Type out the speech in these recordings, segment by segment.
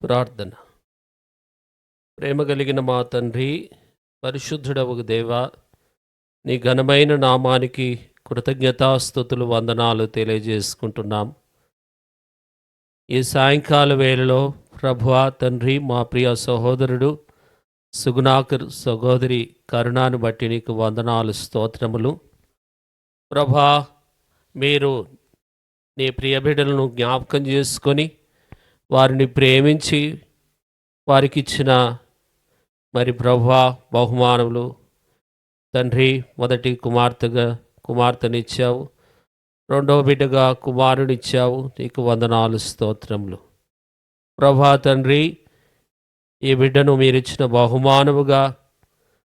ప్రార్థన. ప్రేమ కలిగిన మా తండ్రి, పరిశుద్ధుడవు దేవా, నీ ఘనమైన నామానికి కృతజ్ఞతాస్తుతులు వందనాలు తెలియజేసుకుంటున్నాం. ఈ సాయంకాల వేళలో ప్రభువా తండ్రి, మా ప్రియ సహోదరుడు సుగుణాకర్ సహోదరి కరుణాను బట్టి నీకు వందనాలు, స్తోత్రములు. ప్రభా, మీరు నీ ప్రియ బిడ్డలను జ్ఞాపకం చేసుకొని వారిని ప్రేమించి వారికి ఇచ్చిన మరి ప్రభువా బహుమానములు తండ్రి, మొదటి కుమార్తెనిచ్చావు, రెండవ బిడ్డగా కుమారునిచ్చావు. నీకు వందనాలు, స్తోత్రములు. ప్రభా తండ్రి, ఈ బిడ్డను మీరిచ్చిన బహుమానముగా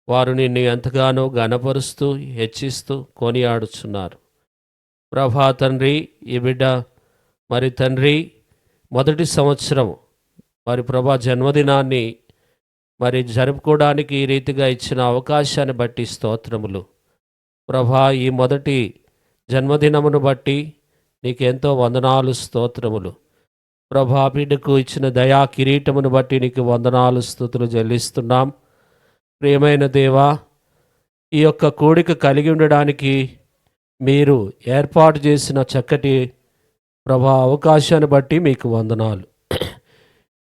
వారు నిన్ను ఎంతగానో ఘనపరుస్తూ హెచ్చిస్తూ కొనియాడుచున్నారు. ప్రభా తండ్రి, ఈ బిడ్డ మరి తండ్రి మొదటి సంవత్సరం మరి ప్రభా జన్మదినాన్ని మరి జరుపుకోవడానికి ఈ రీతిగా ఇచ్చిన అవకాశాన్ని బట్టి స్తోత్రములు. ప్రభా, ఈ మొదటి జన్మదినమును బట్టి నీకెంతో వందనాలు, స్తోత్రములు. ప్రభా, బిడ్డకు ఇచ్చిన దయా కిరీటమును బట్టి నీకు వందనాలు, స్తుతులు చెల్లిస్తున్నాం. ప్రియమైన దేవా, ఈ యొక్క కోడిక కలిగి ఉండడానికి మీరు ఏర్పాటు చేసిన చక్కటి ప్రభా అవకాశాన్ని బట్టి మీకు వందనాలు.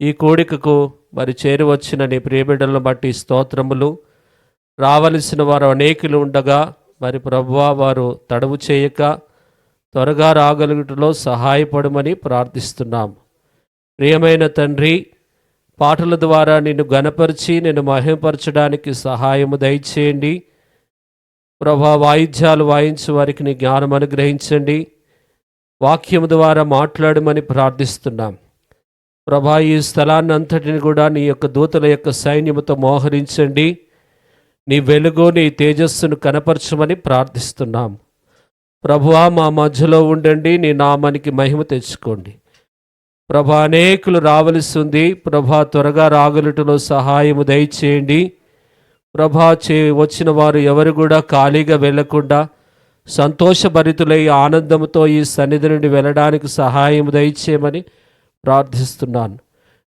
ఈ కోడికకు మరి చేరువచ్చిన నీ ప్రియబిడ్డలను బట్టి స్తోత్రములు. రావలసిన వారు అనేకులు ఉండగా మరి ప్రభువా వారు తడవు చేయక త్వరగా రాగలుగుటలో సహాయపడమని ప్రార్థిస్తున్నాం. ప్రియమైన తండ్రి, పాటల ద్వారా నిన్ను ఘనపరిచి నిన్ను మహిమపరచడానికి సహాయము దయచేయండి. ప్రభా, వాయిద్యాలు వాయించు వారికి నీ జ్ఞానం అనుగ్రహించండి. వాక్యము ద్వారా మాట్లాడమని ప్రార్థిస్తున్నాం. ప్రభా, ఈ స్థలాన్ని అంతటిని కూడా నీ యొక్క దూతల యొక్క సైన్యముతో మోహరించండి. నీ వెలుగు, నీ తేజస్సును కనపరచమని ప్రార్థిస్తున్నాం. ప్రభువా, మా మధ్యలో ఉండండి, నీ నామానికి మహిమ తెచ్చుకోండి. ప్రభా, అనేకులు రావలసి ఉంది. ప్రభా, త్వరగా రాగలుటలో సహాయము దయచేయండి. ప్రభా, వచ్చిన వారు ఎవరు కూడా ఖాళీగా వెళ్లకుండా సంతోషభరితులై ఆనందంతో ఈ సన్నిధి నుండి వెళ్ళడానికి సహాయం దయచేయమని ప్రార్థిస్తున్నాను.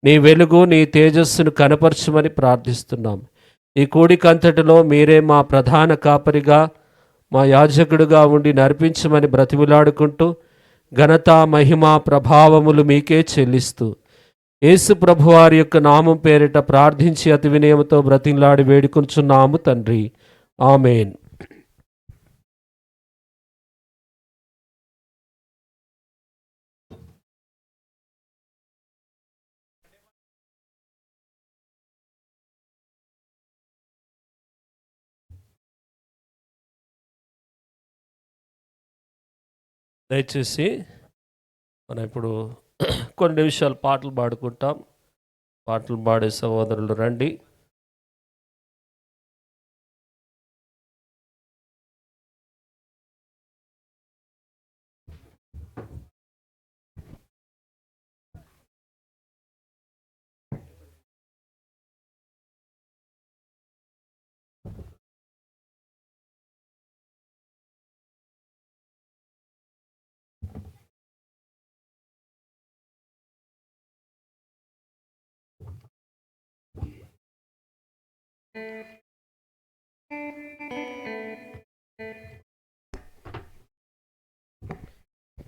నీ వెలుగు, నీ తేజస్సును కనపరచమని ప్రార్థిస్తున్నాం. ఈ కూడికంతటిలో మీరే మా ప్రధాన కాపరిగా, మా యాజకుడిగా ఉండి నడిపించమని బ్రతిమిలాడుకుంటూ ఘనత, మహిమ, ప్రభావములు మీకే చెల్లిస్తూ యేసు ప్రభువారి యొక్క నామం పేరిట ప్రార్థించి అతి వినయముతో బ్రతిమిలాడి వేడుకొంచున్నాము తండ్రి. ఆమేన్. దయచేసి మనం ఇప్పుడు కొన్ని నిమిషాలు పాటలు పాడుకుంటాం. పాటలు పాడే సహోదరులు రండి.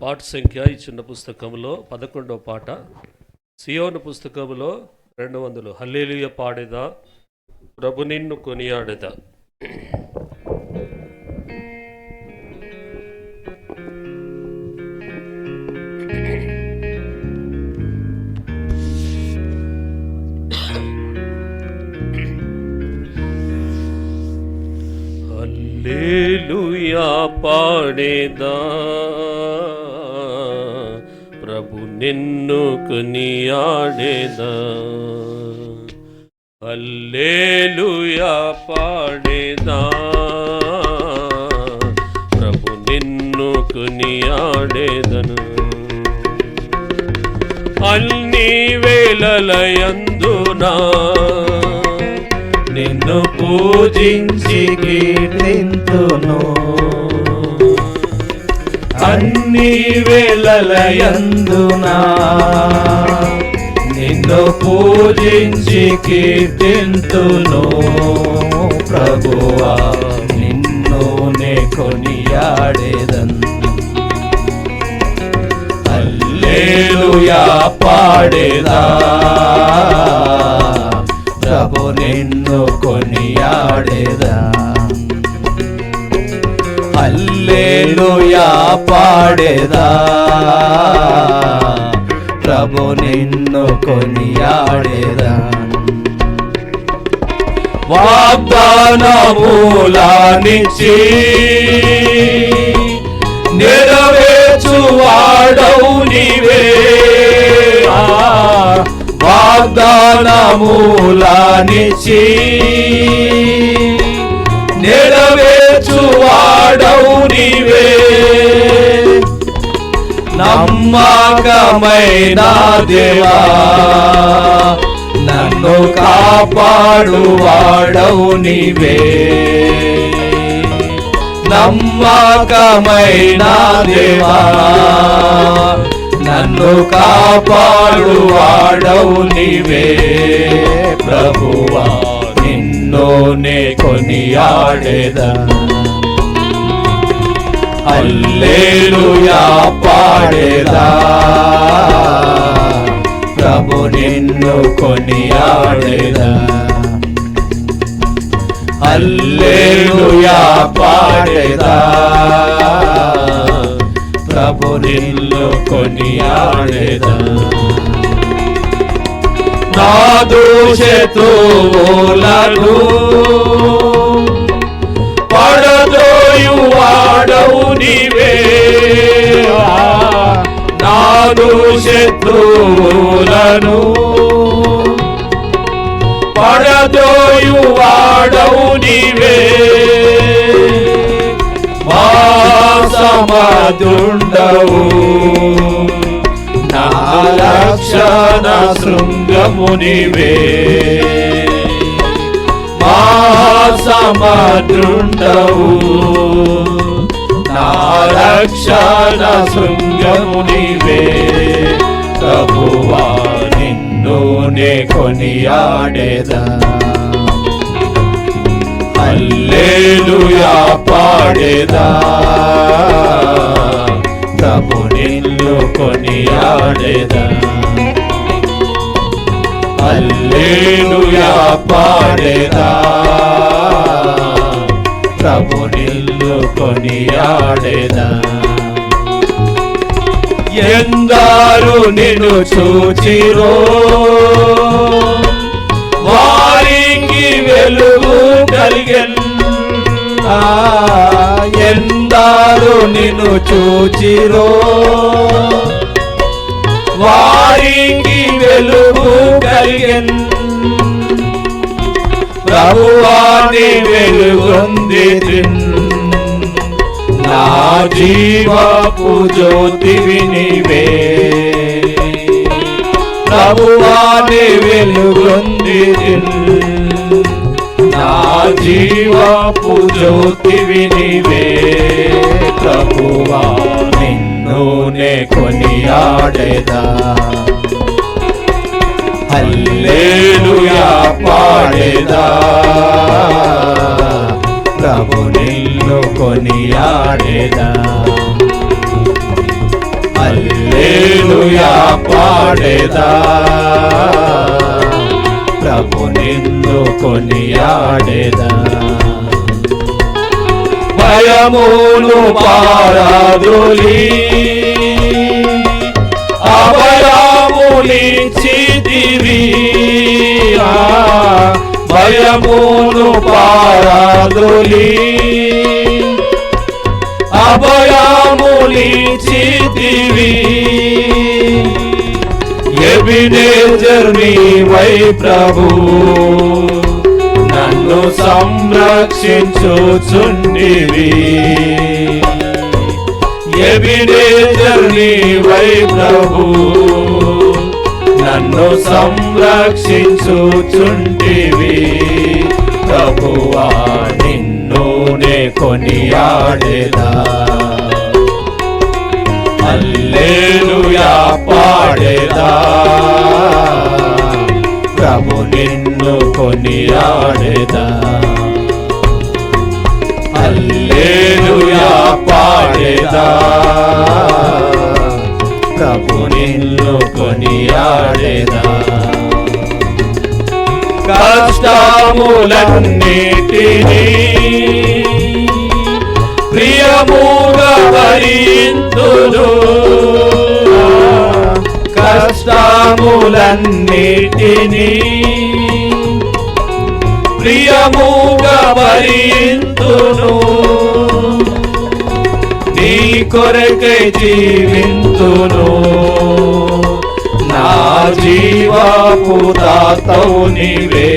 పాట సంఖ్య ఈ చిన్న పుస్తకంలో 11వ పాట. సియోను పుస్తకంలో 200. హల్లెలూయా పాడేదా, ప్రభు నిన్ను కొనియాడేదా. హల్లెలూయా పాడేదా, ప్రభు నిన్ను కొనియాడేదా. హల్లెలూయా పాడేదా, ప్రభు నిన్ను కొనియాడేదను. అన్ని వేళలయందునా నిన్ను పూజించి కీర్తింతును. అన్ని వేళలయందునా నిన్ను నిన్ను పూజించి కీర్తింతును ప్రభువా, నిన్ను నే కొనియాడేదన్. హల్లెలూయా పాడేదా ప్రభు, నిన్ను కొనియాడేదా. హల్లెలూయా పాడేదా ప్రభు, నిన్ను కొనియాడేదా. వాగ్దానములనిచ్చి నెరవేర్చువాడవు నీవే. వాగ్దానములనిచ్చి నెరవేర్చువాడవు నీవే. నమ్మకమైన దేవా, నన్ను కాపాడువాడవు నీవే. నమ్మకమైన దేవా, నన్ను కాపాడువాడవు నీవే. ప్రభువా, నిన్ను నే కొనియాడేదా. హల్లెలూయా పాడేదా ప్రభు, నిన్ను కొనియాడేదా. హల్లెలూయా పాడేదా ప్రభు, నిన్ను కొనియాడేదా. నా దోషతులను పడదోయువాడవు నీవే. నాదు శత్రువులను పడదోయువాడవు నీవే. మా సమదుండవు, నా రక్షణ శృంగము నీవే. మా సమదుండవు, నా రక్షణ శృంగము నీవే. ప్రభువా, నిన్ను నే కొనియాడేదా. హల్లెలూయా పాడేదా ప్రభు, నిన్ను కొనియాడేదా. హల్లెలూయా పాడేదా ప్రభు, నిన్ను కొనియాడేదా. ఎందరు నిన్ను చూచిరో వారికి వెలుగు కలిగెన్. ఎందరు నిన్ను చూచిరో వారికి వెలుగు కలిగెన్. ప్రభువాని వెలుగొంది నా జీవపు జ్యోతివి నీవే. ప్రభువాని వెలుగొంది నా జీవపు జ్యోతివి నీవే. ప్రభువా, నిన్ను నే కొనియాడేదా. హల్లెలూయా పాడేదా ప్రభు, నిన్ను కొనియాడేదా. హల్లెలూయా పాడేదా ప్రభు, నిన్ను కొనియాడేదా. భయమును పారదోలి అభయములిచ్చితివి. భయమును పారదోలి అభయములిచ్చితివి. ఎబినేజర్ నీవై ప్రభు, నన్ను సంరక్షించుచుండివి. ఎబినేజర్ నీవై ప్రభు, నన్ను సంరక్షించుచుండివి. ప్రభువా, నిన్ను నే కొనియాడేదా. హల్లెలూయా పాడేదా నిన్ను కొనియాడేదా. హల్లెలూయా పాడేదా, ప్రభు నిన్ను కొనియాడేదా. కష్టములన్నిటినీ ప్రియముగా భరింతును, కష్టములన్నిటినీ ప్రియముగా భరింతును. నీ కొరకై జీవింతును, నా జీవపు దాతవు నీవే.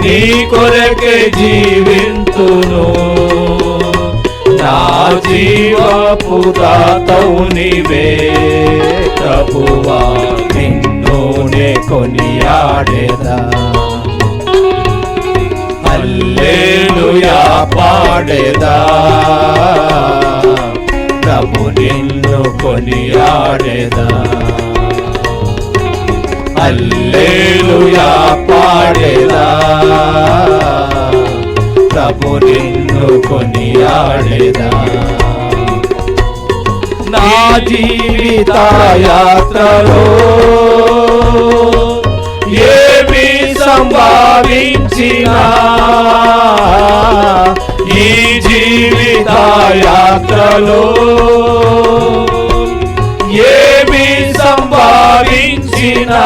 నీ కొరకై జీవింతును, నా జీవపు దాతవు నీవే. ప్రభువా నిన్ను నే కొనియాడేదా. హల్లెలూయా పాడేదా, ప్రభు నిన్ను కొనియాడేదా. హల్లెలూయా పాడేదా, ప్రభు నిన్ను కొనియాడేదా. నా జీవిత యాత్రలో ఏమి సంభవించినా, ఈ జీవిత యాత్రలో ఏమి సంభవించినా,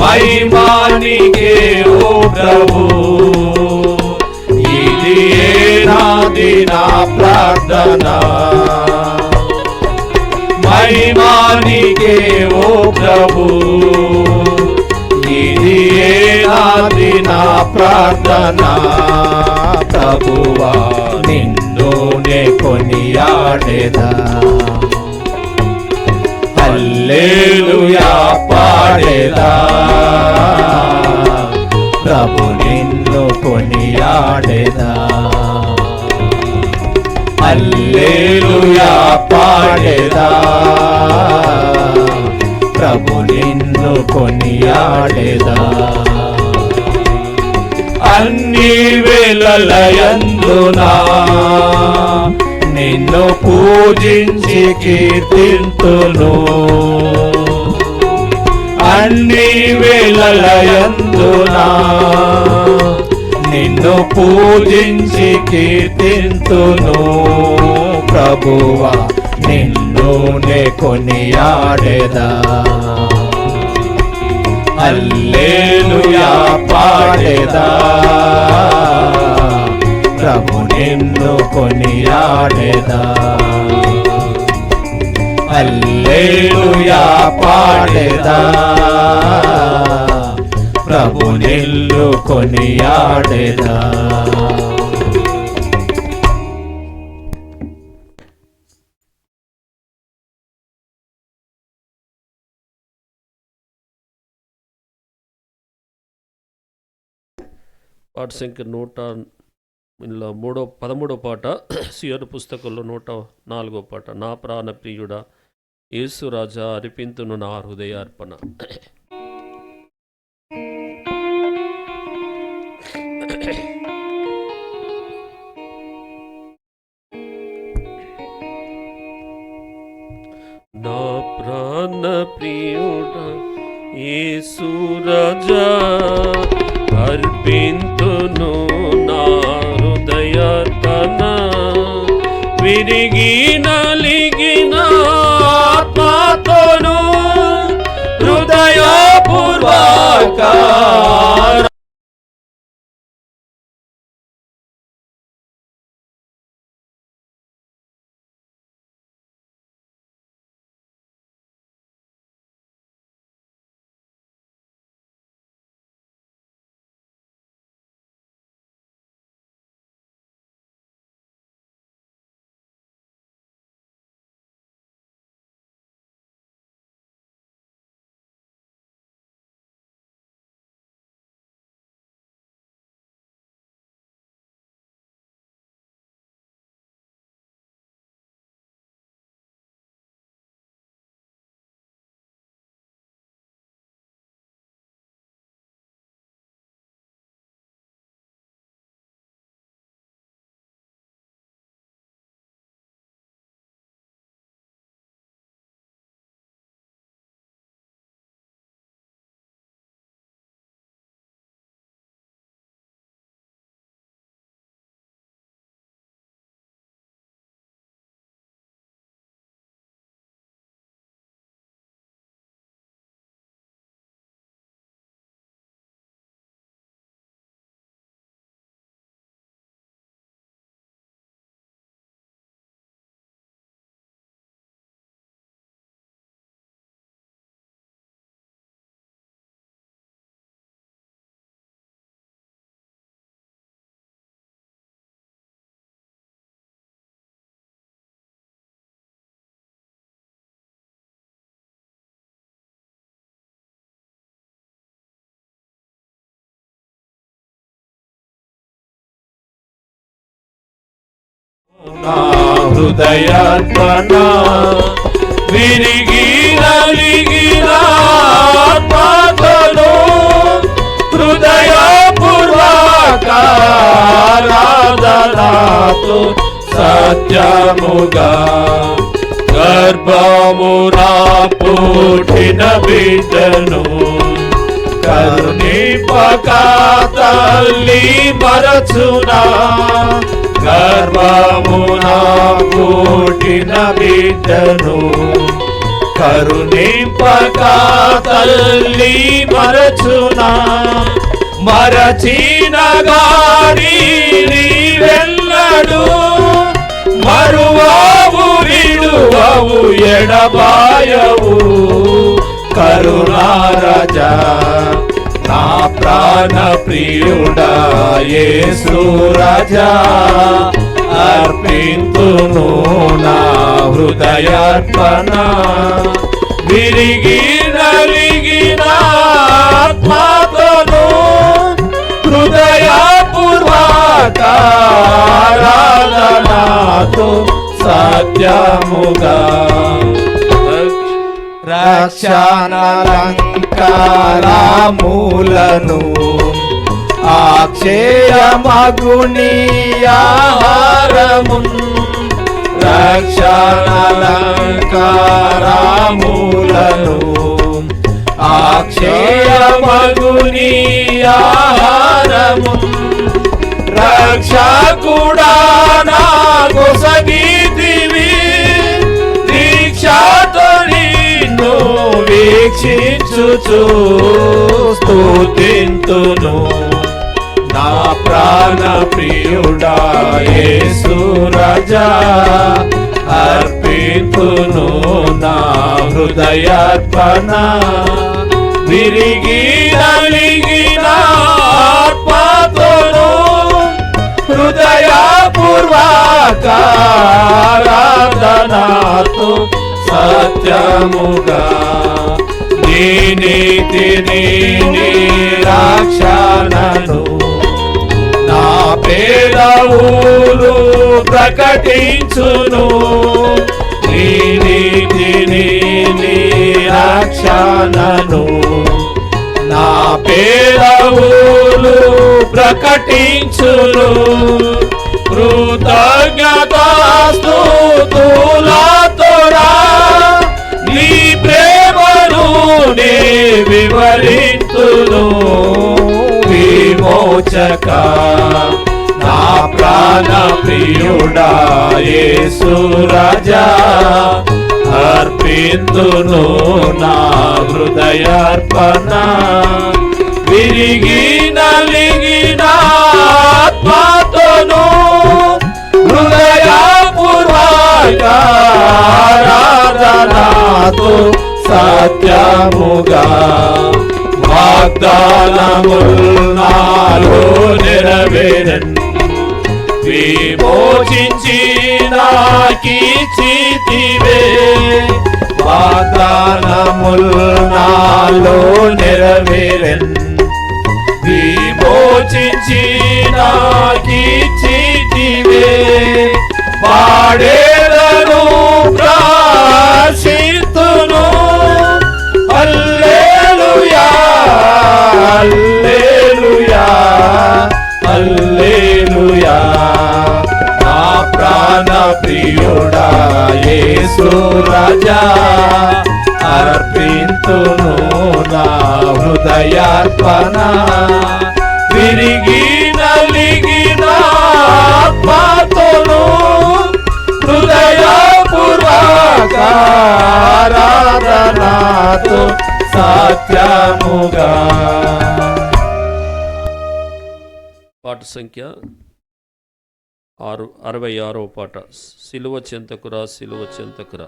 మహిమానికే ఓ ప్రభు, ఇది నాది నా ప్రార్థన. మహిమానికే ఓ ప్రభు, ఇది నాది నా ప్రార్థన. ప్రభువా నిన్ను నే కొనియాడేదా. హల్లెలూయా పాడేదా, ప్రభు నిన్ను కొనియాడేదా. హల్లెలూయా పాడేదా, ప్రభు నిన్ను కొనియాడేదా. అన్ని వేళలయందునా నిన్ను పూజించి కీర్తింతును, అన్ని వేళలయందునా నిన్ను పూజించి కీర్తింతును. ప్రభువా నిన్ను నే కొనియాడేదా. హల్లెలూయా పాడేదా, ప్రభు నిన్ను కొనియాడేదా. హల్లెలూయా పాడేదా, ప్రభు నిన్ను కొనియాడేదా. పాట సంఖ్య 13వ పాట సియోను పుస్తకంలో 104వ పాట. నా ప్రాణ ప్రియుడా యేసు రాజా అర్పింతును నా హృదయార్పణ. నా ప్రాణ ప్రియుడా యేసు రాజా అర్పింతును నా హృదయార్పణ. విరిగి నలిగిన ఆత్మతోను హృదయపూర్వక నా హృదయార్పణ విరిగి నలిగిన ఆత్మతో హృదయపూర్వక ఆరాధనతో సత్యముగా గర్భమున పుట్టిన బిడ్డను కరుణింపక తల్లి మరచునా గర్భమున పుట్టిన బిడ్డను కరుణింపక తల్లి మరచునా మరచిన గాని నీవెన్నడు మరువావు విడువవు ఎడబాయవు కరుణారాజా నా ప్రాణ ప్రియుడా యేసు రాజా అర్పింతును నా హృదయార్పణ విరిగి నలిగిన ఆత్మతోను హృదయపూర్వక ఆరాధనతో సత్యముగా రక్షణలంకారములను అక్షయమగుని ఆహారము రక్షణలంకారములను అక్షయమగుని ఆహారము రక్షకుడా నా కొసగితివి దీక్షతో నిన్ను వీక్షించుచు స్తుతింతును నా ప్రాణ ప్రియుడా యేసు రాజా అర్పింతును నా హృదయార్పణ విరిగి నలిగిన ఆత్మతోను హృదయపూర్వక ఆరాధనతో సత్యముగా నీ నీతిని నీ రక్షణను నా పెదవులు ప్రకటించును నీ నీతిని నీ రక్షణను నా పెదవులు ప్రకటించును కృతజ్ఞతాస్తుతులతోరా నీ ప్రేమను నే వివరింతును విమోచక నా ప్రాణ ప్రియుడా యేసు రాజా అర్పింతును నా హృదయార్పణ విరిగి నలిగిన ఆత్మతోను హృదయపూర్వక ఆరాధనతో సత్యముగా వాగ్దానములు నాలో నెరవేరన్ విమోచించి నాకిచ్చితివే వాగ్దానములు నాలో నెరవేరన్ విమోచించి నాకిచ్చితివే పాడేదను ప్రార్థిస్తును హల్లెలూయా హల్లెలూయా హల్లెలూయా నా ప్రాణ ప్రియుడా యేసు రాజా అర్పింతును నా హృదయార్పణ విరిగి నలిగిన ఆత్మతోను హృదయపూర్వక ఆరాధనతో సత్యముగా. పాట సంఖ్య 66వ పాట. సిలువ చెంతకురా సిలువ చెంతకురా.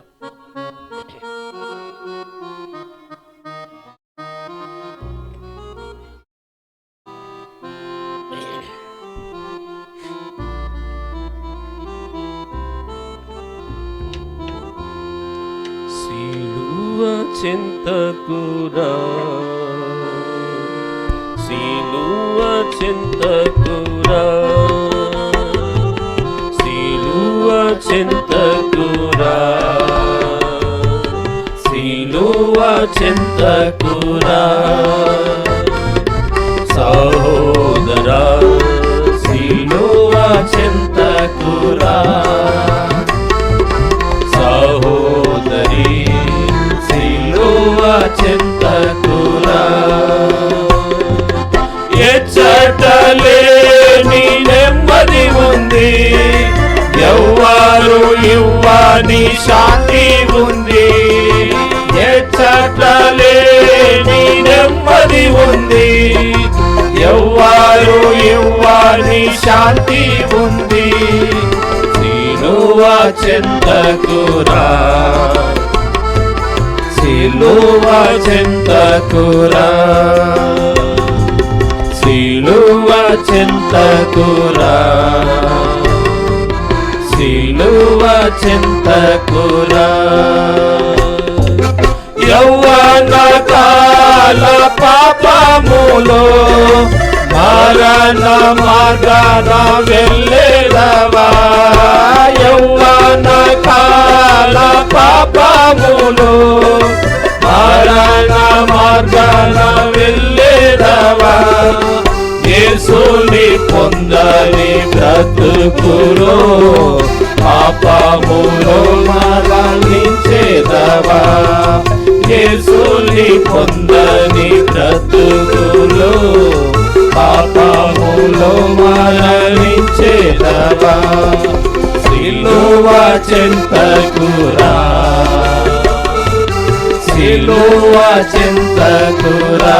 సిలువ చెంతకురా సిలువ చెంతకురా సిలువ చెంతకురా, సిలువ చెంతకురా, సహోదరా సిలువ చెంతకురా, సహోదరి సిలువ చెంతకురా. ఎచ్చటలేని నెమ్మది ఉంది, ఎవ్వరు ఇవ్వని శాంతి ఉంది. ఎచ్చటలేని నెమ్మది ఉంది, ఎవ్వరు ఇవ్వని శాంతి ఉంది. సిలువ చెంతకురా, సిలువ చెంతకురా, సిలువ చెంతకురా, సిలువ చెంతకురా. యౌవన కాల పాపములో మరణ మార్గాన వెళ్ళేదవా, యౌవన కాల పాపములో మరణ మార్గాన వెళ్ళేదవా. యేసుని పొందని బ్రతుకులో పాపములో మరణించేదవా, యేసుని పొందని బ్రతుకులో పాపములో మరణించేదవా. సిలువ చెంతకురా, సిలువ చెంతకురా,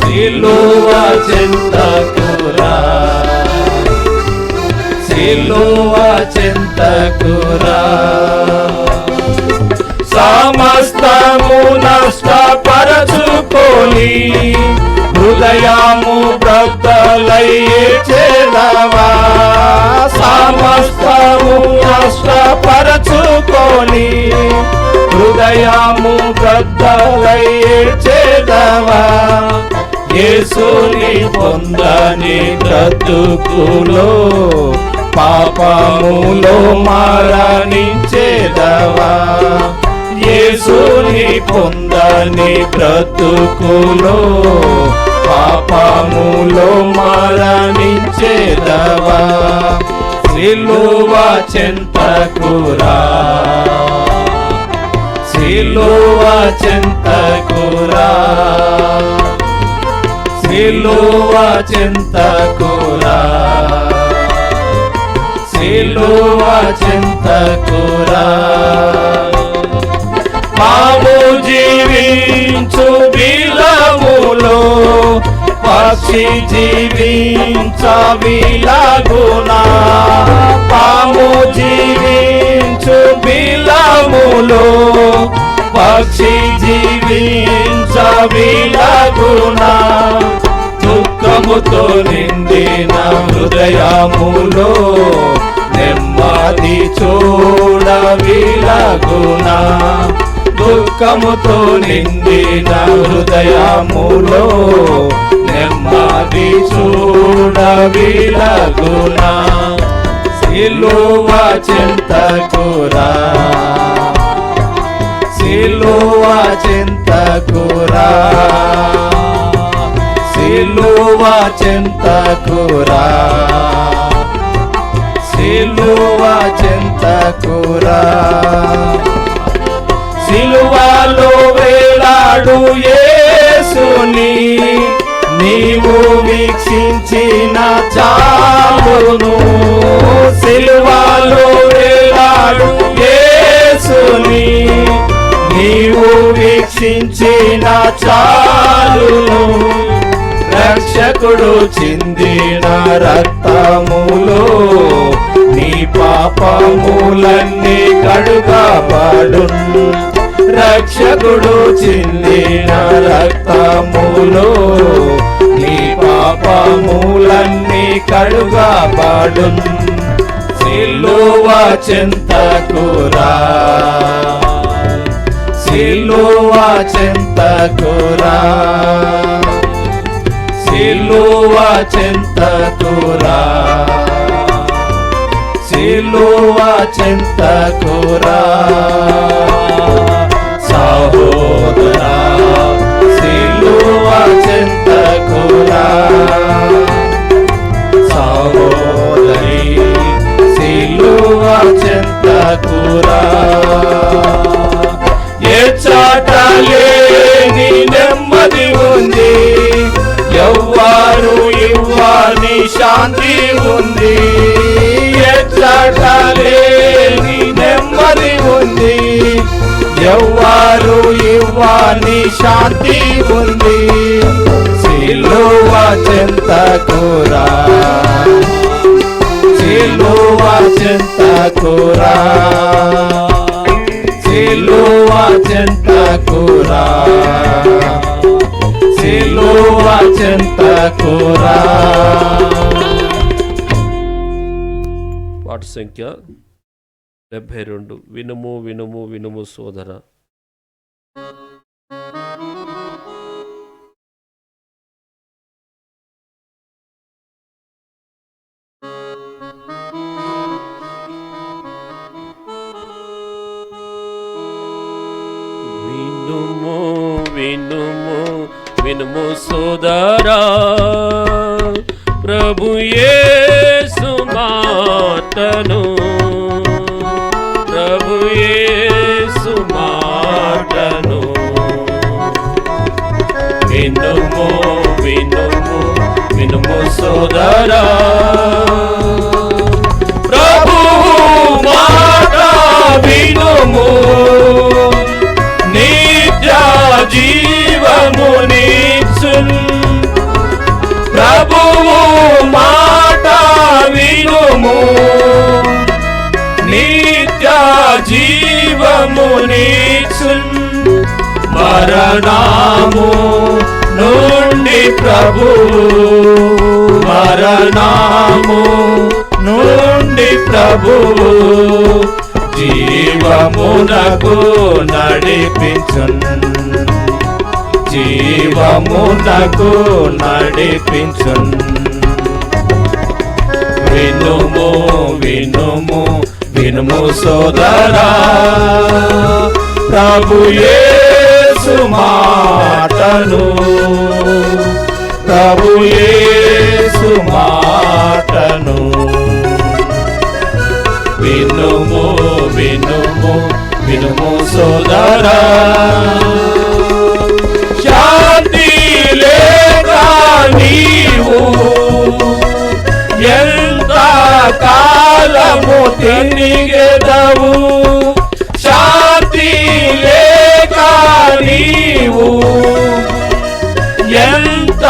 సిలువ చెంతకురా, సిలువ చెంతకురా. సమస్తము నష్టపరచుకొని హృదయము బ్రద్దలయ్యేదవా, సమస్తము నష్టపరచుకొని హృదయము బ్రద్దలయ్యేదవా. యేసుని పొందని బ్రతుకులో పాపములో మరణించేదవా, యేసుని పొందని బ్రతుకులో పాపములో మరణించేదవా. సిలువ చెంతకురా, సిలువ చెంతకురా, సిలువ చెంతకురా, సిలువ చెంతకురా. మాము జీవించు బిలములో పక్షి జీవించవిలాగునా, పాము జీవించు బిలములో పక్షి జీవించవిలాగునా. దుఃఖముతో నిండిన హృదయములో నెమ్మది చూడవిలాగునా, దుఃఖముతో నిండిన హృదయములో నెమ్మది చూడవిలాగునా. సిలువ చెంతకురా, సిలువ చెంతకురా, సిలువ చెంతకురా, సిలువ చెంతకురా. సిలువలో వేలాడు యేసుని నీవు వీక్షించిన చాలును, సిలువలో వేలాడు యేసుని నీవు వీక్షించిన చాలును. రక్షకుడు చిందిన రక్తములో నీ పాపములన్నీ కడుగబడును, రక్షకుడు చిందిన రక్తములో నీ పాపములన్నీ కడుగబడును. సిలువ చెంతకురా, సిలువ చెంతకురా, సిలువ చెంతకురా, సిలువ చెంతకురా సహోదరా సిలువ చెంతకురా సహోదరి సిలువ చెంతకురా ఏ చాటలేని నెమ్మది ఉంది ఎవ్వరు ఇవ్వని శాంతి ఉంది ఏ చాటలేని నెమ్మది ఉంది ఎవ్వరు ఇవ్వని శాంతి ఉంది సిలువ చెంతకురా సిలువ చెంతకురా సిలువ చెంతకురా సిలువ చెంతకురా. పాట సంఖ్య 72. వినుము వినుము వినుము సోదర. వినుము వినుము వినుము సోదరా, ప్రభు యేసు మాటను, ప్రభు యేసు మాటను. వినుము వినుము వినుము సోదరా, ప్రభు మాట వినుము, నిత్య జీవమునిచ్చున్. ప్రభువు మాట వినుము, నిత్య జీవమునిచ్చున్. మరణము నుండి ప్రభువు, మరణము నుండి ప్రభువు జీవమునకు నడిపించున్, జీవమునకు నడిపించున్. వినుము వినుము వినుము సోదరా, ప్రభు యేసు మాటను, ప్రభు యేసు మాటను. వినుము వినుము వినుము సోదరా, శాంతి లేక నీవు ఎంత కాలము తిరిగెదవు, శాంతి లేక నీవు ఎంత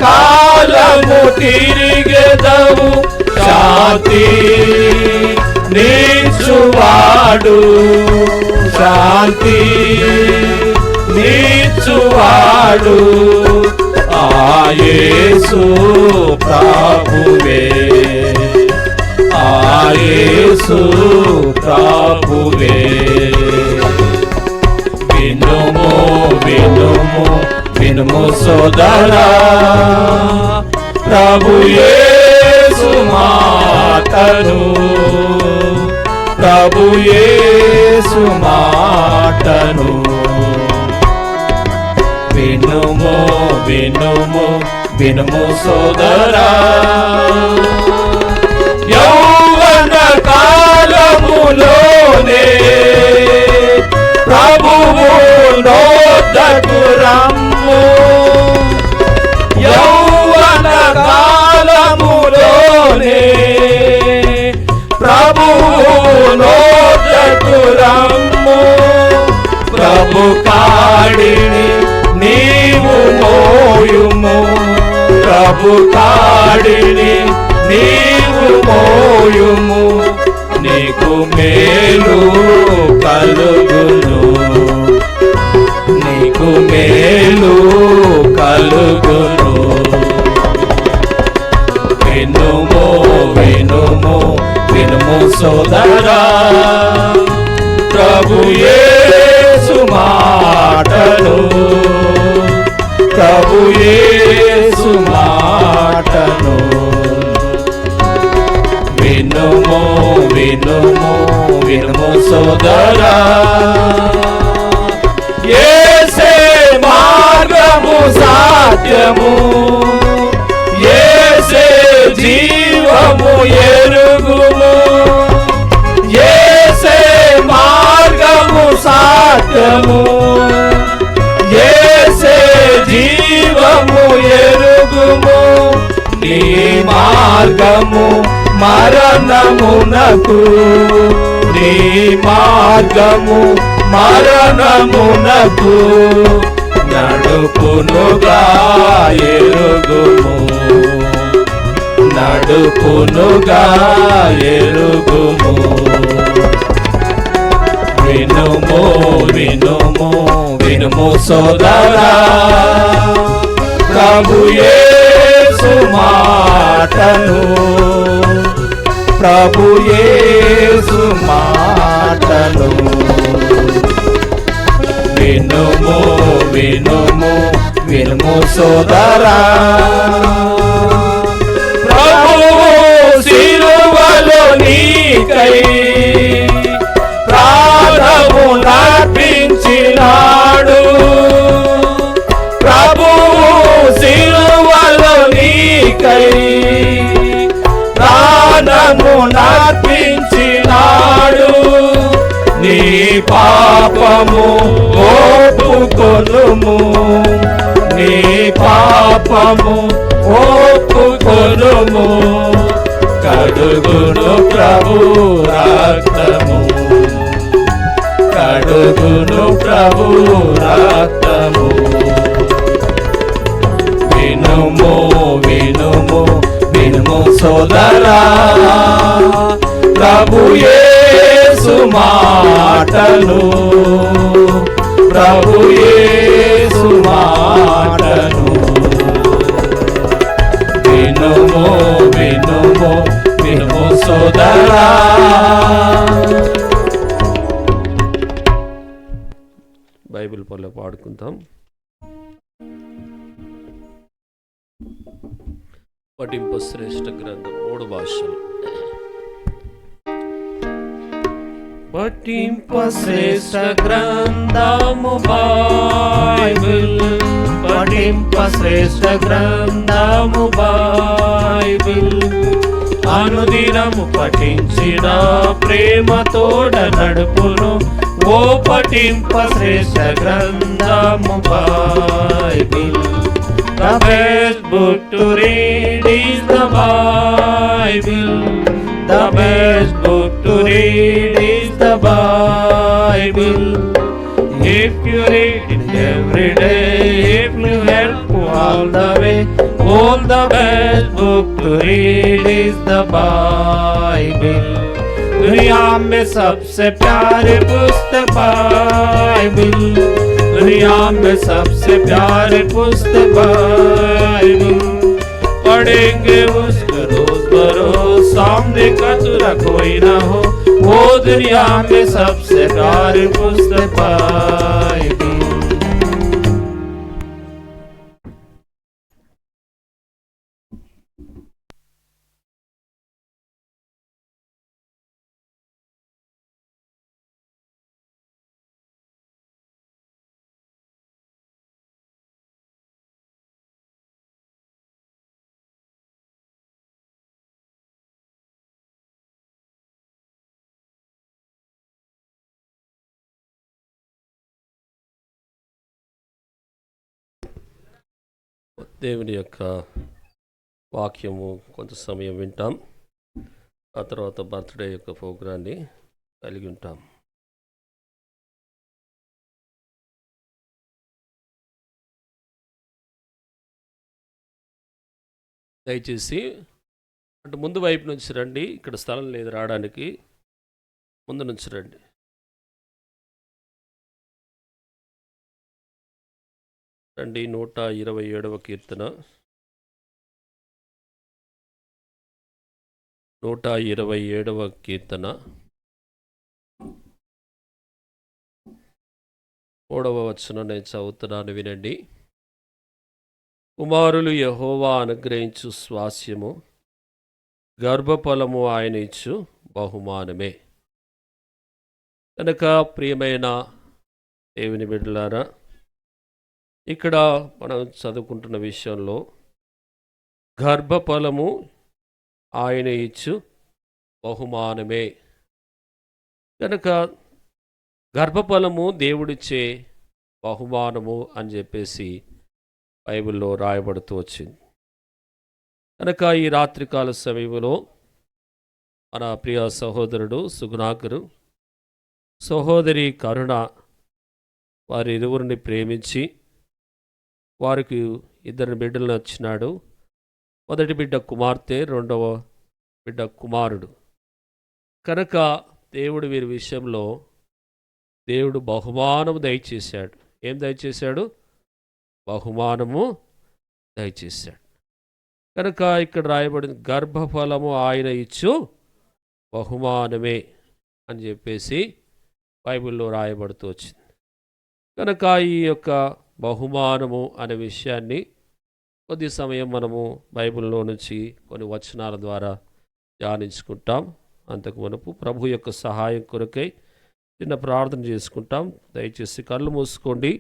కాలము తిరిగెదవు. శాంతి నీచువాడు, శాంతి నీచువాడు ఆ యేసు ప్రభువే, ఆ యేసు ప్రభువే. వినుము వినుము వినుము సోదరా, ప్రభు యేసు మాటను, ప్రభు యేసు మాటను. వినుము వినుము వినుము సోదరా, యౌవన కాలములోనే ప్రభువు నోదకు రమ్ము, యౌవన కాలములోనే ప్రభువు నోదకు రమ్ము. ప్రభు కాడిని నీవు మోయుము, ప్రభు కాడిని నీవు మోయుము, నీకు మేలు కలుగును, నీకు మేలు కలుగును. వినుము వినుము వినుము సోదరా, ప్రభు యేసు మాటను, ప్రభు యేసు మాటను. వినుము వినుము వినుము సోదరా, యేసే మార్గము సత్యము, యేసే జీవము ఎరుగుము, యేసే మార్గము సత్యము, యేసే జీవము ఎరుగుము. నీ మార్గము మరణమునకు, నీ మార్గము మరణమునకు నడుపునుగా ఎరుగుము, నడుపునుగా ఎరుగుము. వినుము వినుము వినుము సోదరా, ప్రభు యేసు మాటను, ప్రభు యేసు మాటను. వినుము వినుము వినుము సోదరా, ప్రభువు సిలువలో నీకై ప్రాణము నర్పించినాడు, ప్రభువు సిలువలో నీకై ప్రాణము నర్పించినాడు. నీ పాపము ఒప్పుకొనుము, నీ పాపము ఒప్పుకొనుము. కడుగును ప్రభు రక్తము, కడుగును ప్రభు రక్తము. వినుము వినుము వినుము సోదరా, ప్రభు యేసు మాటను, ప్రభు యేసు మాటను. వినుము వినుము వినుము సోదరా. బైబిల్ పనులు పాడుకుందాం. పఠింప శ్రేష్ఠ గ్రంథం 3 భాషలు. పఠింప శ్రేష్ఠ గ్రంథము బైబిల్, పఠింప శ్రేష్ఠ గ్రంథము బైబిల్. అనుదినము పఠించిన ప్రేమతోడ నడుపును, ఓ పఠింప శ్రేష్ఠ గ్రంథము Bible. The best book to read is the Bible. The best book to read is the Bible. If you read it every day, if you help all the way, all the best book to read is the Bible. दुनिया में सबसे प्यारे पुस्तक Bible, दुनिया में सबसे प्यारे पुस्तक बाइबिल. पढ़ेंगे उसको रोज बरोज, सामने कचरा कोई ना हो, वो दुनिया में सबसे प्यारे पुस्तक बाइबिल. దేవుని యొక్క వాక్యము కొంత సమయం వింటాం. ఆ తర్వాత బర్త్డే యొక్క ప్రోగ్రాన్ని కలిగి ఉంటాం. దయచేసి అటు ముందు వైపు నుంచి రండి. ఇక్కడ స్థలం లేదు రావడానికి, ముందు నుంచి రండి. రండి. 127వ కీర్తన, 127వ కీర్తన 3వ వచనం నేను చదువుతున్నాను, వినండి. కుమారులు యెహోవా అనుగ్రహించు స్వాస్యము, గర్భఫలము ఆయన ఇచ్చు బహుమానమే. కనుక ప్రియమైన దేవుని బిడ్డలారా, ఇక్కడ మనం చదువుకుంటున్న విషయంలో గర్భఫలము ఆయన ఇచ్చు బహుమానమే. కనుక గర్భఫలము దేవుడిచ్చే బహుమానము అని చెప్పేసి బైబిల్లో రాయబడుతూ వచ్చింది. కనుక ఈ రాత్రికాల సమయంలో మన ప్రియ సహోదరుడు సుగుణాకరు, సహోదరి కరుణ వారి ఇరువురిని ప్రేమించి వారికి 2 బిడ్డలను వచ్చినాడు. మొదటి బిడ్డ కుమార్తె, రెండవ బిడ్డ కుమారుడు. కనుక దేవుడు వీరి విషయంలో దేవుడు బహుమానము దయచేశాడు. ఏం దయచేశాడు? బహుమానము దయచేశాడు. కనుక ఇక్కడ రాయబడింది గర్భఫలము ఆయన ఇచ్చు బహుమానమే అని చెప్పేసి బైబిల్లో రాయబడుతూ వచ్చింది. కనుక ఈ యొక్క బహుమానము అనే విషయాన్ని కొద్ది సమయం మనము బైబిల్లో నుంచి కొన్ని వచనాల ద్వారా ధ్యానించుకుంటాం. అంతకు మునుపు ప్రభు యొక్క సహాయం కొరకై చిన్న ప్రార్థన చేసుకుంటాం. దయచేసి కళ్ళు మూసుకోండి.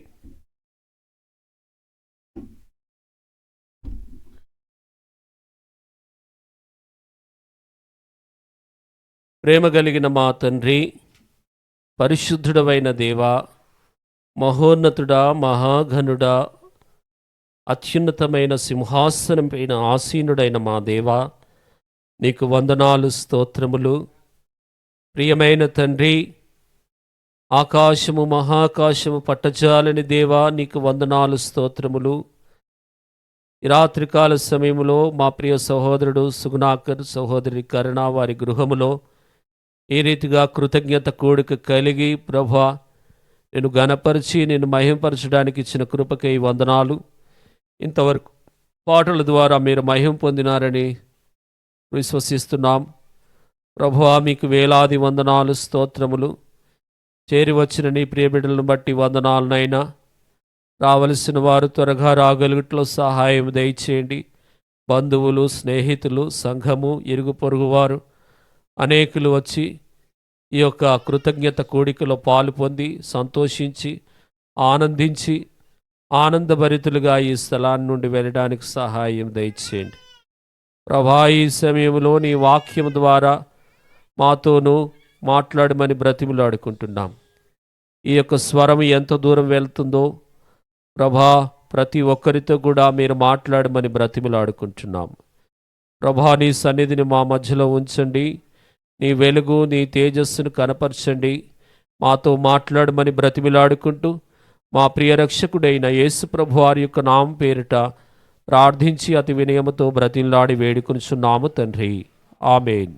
ప్రేమ కలిగిన మా తండ్రి, పరిశుద్ధుడవైన దేవా, మహోన్నతుడా, మహాఘనుడా, అత్యున్నతమైన సింహాసనం పైన ఆసీనుడైన మా దేవా, నీకు వందనాలు, స్తోత్రములు. ప్రియమైన తండ్రి, ఆకాశము మహాకాశము పట్టజాలని దేవా, నీకు వందనాలు, స్తోత్రములు. ఈ రాత్రికాల సమయంలో మా ప్రియ సహోదరుడు సుగుణాకర్, సహోదరి కరుణ వారి గృహములో ఈ రీతిగా కృతజ్ఞత కూడిక కలిగి ప్రభా నేను ఘనపరిచి నేను మహింపరచడానికి ఇచ్చిన కృపకై వందనాలు. ఇంతవరకు పాటల ద్వారా మీరు మహిమ పొందినారని విశ్వసిస్తున్నాం. ప్రభువా, మీకు వేలాది వందనాలు, స్తోత్రములు. చేరి వచ్చిన నీ ప్రియబిడ్డలను బట్టి వందనాలనైనా. రావలసిన వారు త్వరగా రాగలుగుట్లో సహాయం దయచేయండి. బంధువులు, స్నేహితులు, సంఘము, ఇరుగు పొరుగువారు అనేకులు వచ్చి ఈ యొక్క కృతజ్ఞత కూడికలో పాలు పొంది సంతోషించి ఆనందించి ఆనందభరితులుగా ఈ స్థలాన్ని నుండి వెళ్ళడానికి సహాయం దయచేయండి. ప్రభా, ఈ సమయంలో నీ వాక్యం ద్వారా మాతోనూ మాట్లాడమని బ్రతిమలాడుకుంటున్నాం. ఈ యొక్క స్వరం ఎంత దూరం వెళ్తుందో ప్రభా, ప్రతి ఒక్కరితో కూడా మీరు మాట్లాడమని బ్రతిమలాడుకుంటున్నాం. ప్రభా, నీ సన్నిధిని మా మధ్యలో ఉంచండి. నీ వెలుగు, నీ తేజస్సును కనపరచండి. మాతో మాట్లాడమని బ్రతిమిలాడుకుంటూ మా ప్రియ రక్షకుడైన యేసు ప్రభు వారి యొక్క నామం పేరిట ప్రార్థించి అతి వినయముతో బ్రతిమలాడి వేడుకొనుచున్నాము తండ్రి. ఆమేన్.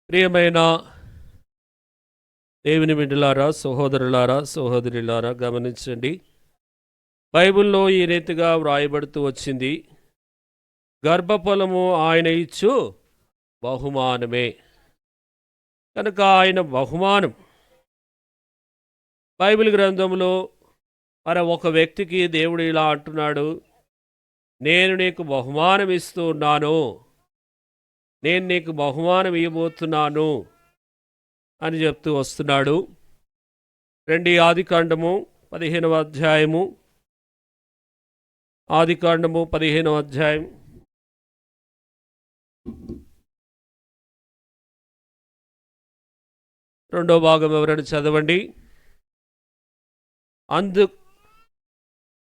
ప్రియమైన దేవుని బిడ్డలారా, సహోదరులారా, సహోదరులారా, గమనించండి. బైబిల్లో ఈ రీతిగా వ్రాయబడుతూ వచ్చింది, గర్భఫలము ఆయన ఇచ్చు బహుమానమే. కనుక ఆయన బహుమానం. బైబిల్ గ్రంథంలో మరి ఒక వ్యక్తికి దేవుడు ఇలా అంటున్నాడు, నేను నీకు బహుమానం ఇస్తూ ఉన్నాను, నేను నీకు బహుమానం ఇవ్వబోతున్నాను అని చెప్తూ వస్తున్నాడు. 2 ఆదికాండము 15వ అధ్యాయము, ఆదికాండము 15వ అధ్యాయం 2వ భాగం ఎవరైనా చదవండి.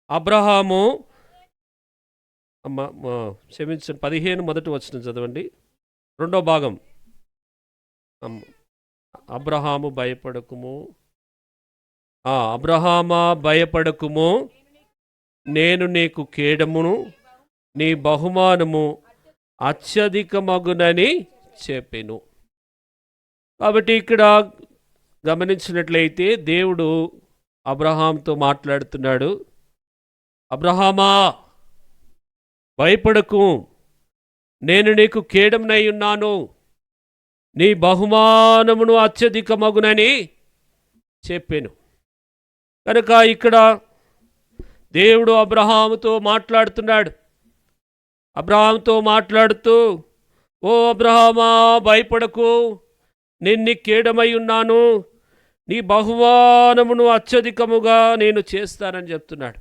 అబ్రహాము క్షమించండి, 15 మొదటి వచనం చదవండి. 2వ భాగం. అబ్రహాము భయపడకుము, అబ్రహామా భయపడకుము, నేను నీకు కేడమును, నీ బహుమానము అత్యధికమగునని చెప్పెను. కాబట్టి ఇక్కడ గమనించినట్లయితే దేవుడు అబ్రహాంతో మాట్లాడుతున్నాడు. అబ్రహామా భయపడకు, నేను నీకు కేడమునై ఉన్నాను, నీ బహుమానమును అత్యధికమగునని చెప్పాను. కనుక ఇక్కడ దేవుడు అబ్రహాముతో మాట్లాడుతున్నాడు. అబ్రహాముతో మాట్లాడుతూ, ఓ అబ్రహామా, భయపడకు, నేను నీ కేడమై ఉన్నాను, నీ బహుమానమును అత్యధికముగా నేను చేస్తానని చెప్తున్నాడు.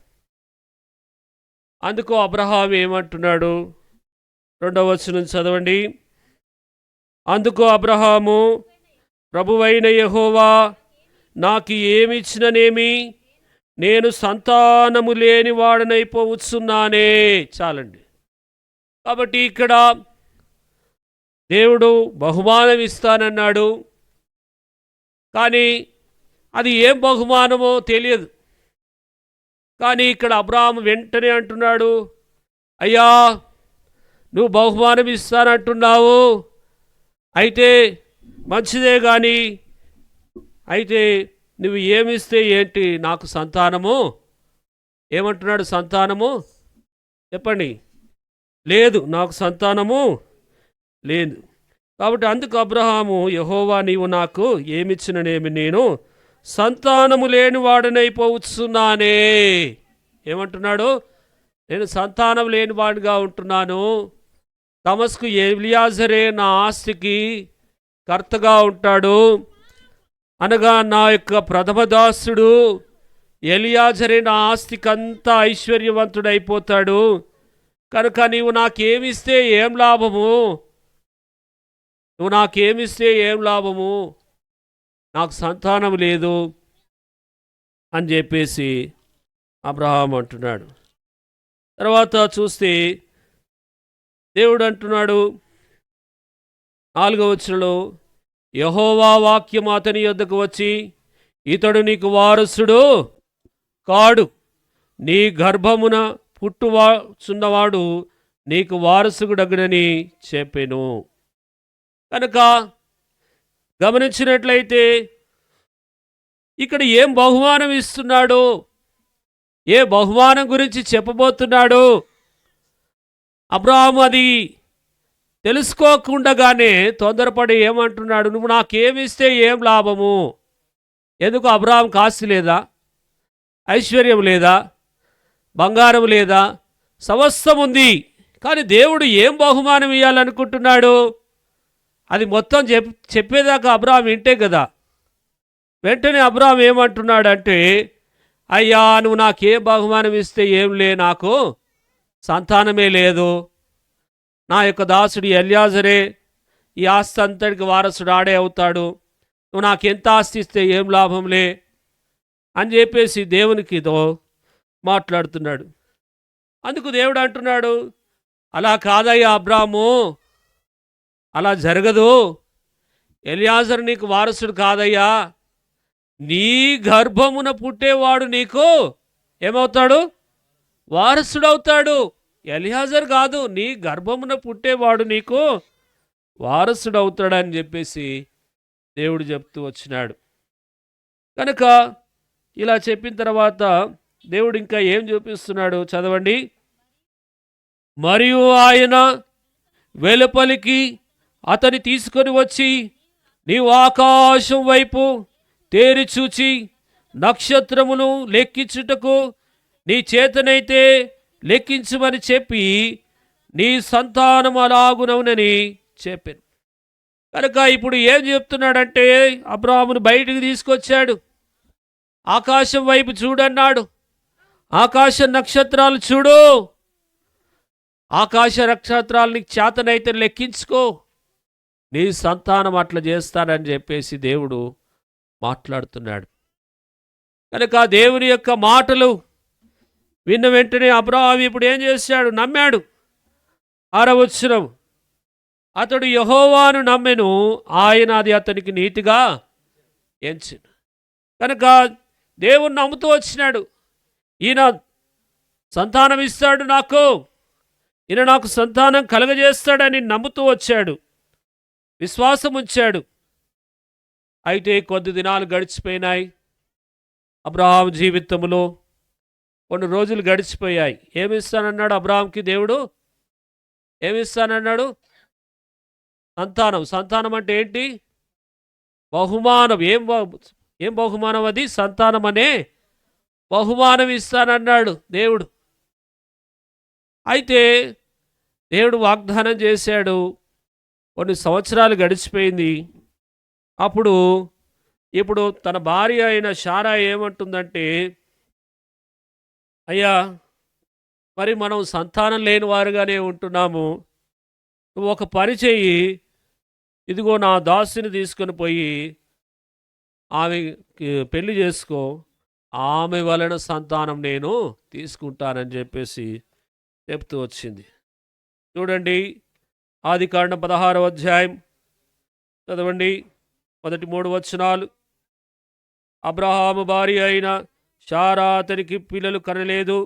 అందుకు అబ్రహాం ఏమంటున్నాడు? 2వ వచనం చదవండి. అందుకు అబ్రహాము, ప్రభువైన యెహోవా నాకు ఏమిచ్చిననేమి, నేను సంతానము లేని వాడనైపోవచ్చున్నానే. చాలండి. కాబట్టి ఇక్కడ దేవుడు బహుమానం ఇస్తానన్నాడు, కానీ అది ఏం బహుమానమో తెలియదు. కానీ ఇక్కడ అబ్రహాము వెంటనే అంటున్నాడు, అయ్యా, నువ్వు బహుమానం ఇస్తానంటున్నావు, అయితే మంచిదే, కానీ అయితే నువ్వు ఏమిస్తే ఏంటి? నాకు సంతానము ఏమంటున్నాడు? సంతానము చెప్పండి. లేదు, నాకు సంతానము లేదు. కాబట్టి అందుకు అబ్రహాము, యెహోవా నీవు నాకు ఏమిచ్చిననేమి, నేను సంతానము లేని వాడనైపోవచ్చున్నానే. ఏమంటున్నాడు? నేను సంతానం లేని వాడిగా ఉంటున్నాను. దమస్కు ఎలియాజరే నా ఆస్తికి కర్తగా ఉంటాడు, అనగా నా యొక్క ప్రథమ దాసుడు ఎలియాజరే నా ఆస్తికంతా ఐశ్వర్యవంతుడైపోతాడు. కనుక నీవు నాకేమిస్తే ఏం లాభము? నువ్వు నాకేమిస్తే ఏం లాభము? నాకు సంతానం లేదు అని చెప్పేసి అబ్రహాం అంటున్నాడు. తర్వాత చూస్తే దేవుడు అంటున్నాడు 4వ వచనంలో, యెహోవా వాక్యం అతని యొద్దకు వచ్చి, ఇతడు నీకు వారసుడు కాడు, నీ గర్భమున పుట్టుచున్నవాడు నీకు వారసుడగునని చెప్పెను. కనుక గమనించినట్లయితే ఇక్కడ ఏం బహుమానం ఇస్తున్నాడు? ఏ బహుమానం గురించి చెప్పబోతున్నాడు? అబ్రహాము అది తెలుసుకోకుండానే తొందరపడి ఏమంటున్నాడు? నువ్వు నాకేమిస్తే ఏం లాభము? ఎందుకు అబ్రహాముకు ఆస్తి లేదా? ఐశ్వర్యం లేదా? బంగారం లేదా? సమస్తం ఉంది. కానీ దేవుడు ఏం బహుమానం ఇవ్వాలనుకుంటున్నాడు? అది మొత్తం చెప్పేదాకా అబ్రహాం వింటే కదా. వెంటనే అబ్రహాం ఏమంటున్నాడంటే, అయ్యా, నువ్వు నాకే బహుమానం ఇస్తే ఏం లే, నాకు సంతానమే లేదు, నా యొక్క దాసుడు ఎలియాజరే ఈ ఆస్తి అంతటికి వారసుడు ఆడే అవుతాడు, నువ్వు నాకెంత ఆస్తి ఇస్తే ఏం లాభంలే అని చెప్పేసి దేవునికి మాట్లాడుతున్నాడు. అందుకు దేవుడు అంటున్నాడు, అలా కాదయ్యా అబ్రాము, అలా జరగదు. ఎలియాజరు నీకు వారసుడు కాదయ్యా, నీ గర్భమున పుట్టేవాడు నీకు ఏమవుతాడు? వారసుడవుతాడు. ఎలియాజరు కాదు, నీ గర్భమున పుట్టేవాడు నీకు వారసుడవుతాడని చెప్పేసి దేవుడు చెప్తూ వచ్చినాడు. కనుక ఇలా చెప్పిన తర్వాత దేవుడు ఇంకా ఏం చూపిస్తున్నాడు చదవండి. మరియు ఆయన వెలుపలికి అతని తీసుకొని వచ్చి, నీవు ఆకాశం వైపు తేరి చూచి నక్షత్రమును లెక్కించుటకు నీ చేతనైతే లెక్కించమని చెప్పి నీ సంతానం అలాగునవునని చెప్పాను. కనుక ఇప్పుడు ఏం చెప్తున్నాడంటే, అబ్రాహామును బయటికి తీసుకొచ్చాడు, ఆకాశం వైపు చూడన్నాడు, ఆకాశ నక్షత్రాలు చూడు, ఆకాశ నక్షత్రాలని చేతనైతే లెక్కించుకో, నీ సంతానం అట్లా చేస్తానని చెప్పేసి దేవుడు మాట్లాడుతున్నాడు. కనుక దేవుని యొక్క మాటలు విన్న వెంటనే అబ్రహాము ఇప్పుడు ఏం చేశాడు? నమ్మాడు. 6వ వచనం, అతడు యెహోవాను నమ్మెను, ఆయన అది అతనికి నీతిగా ఎంచెను. కనుక దేవుణ్ణి నమ్ముతూ వచ్చినాడు. ఈయన సంతానం ఇస్తాడు నాకు, ఈయన నాకు సంతానం కలగజేస్తాడని నమ్ముతూ వచ్చాడు, విశ్వాసం ఉంచాడు. అయితే కొద్ది దినాలు గడిచిపోయినాయి. అబ్రహాం జీవితంలో కొన్ని రోజులు గడిచిపోయాయి. ఏమిస్తానన్నాడు అబ్రహాంకి దేవుడు? ఏమిస్తానన్నాడు? సంతానం. సంతానం అంటే ఏంటి? బహుమానం. ఏం బహుమానం అది? సంతానం అనే బహుమానం ఇస్తానన్నాడు దేవుడు. అయితే దేవుడు వాగ్దానం చేశాడు. కొన్ని సంవత్సరాలు గడిచిపోయింది. అప్పుడు ఇప్పుడు తన భార్య అయిన శారా ఏమంటుందంటే, అయ్యా, మరి మనం సంతానం లేని వారుగానే ఉంటున్నాము. నువ్వు ఒక పని చెయ్యి, ఇదిగో నా దాసిని తీసుకొని పోయి ఆమెకి పెళ్లి చేసుకో, ఆమె వలన సంతానం నేను తీసుకుంటానని చెప్పేసి చెప్తూ వచ్చింది. చూడండి, ఆదికాండం 16వ అధ్యాయం చదవండి, మొదటి 3 వచనాలు. అబ్రహాము భార్య అయిన శారా అతనికి పిల్లలు కనలేదు.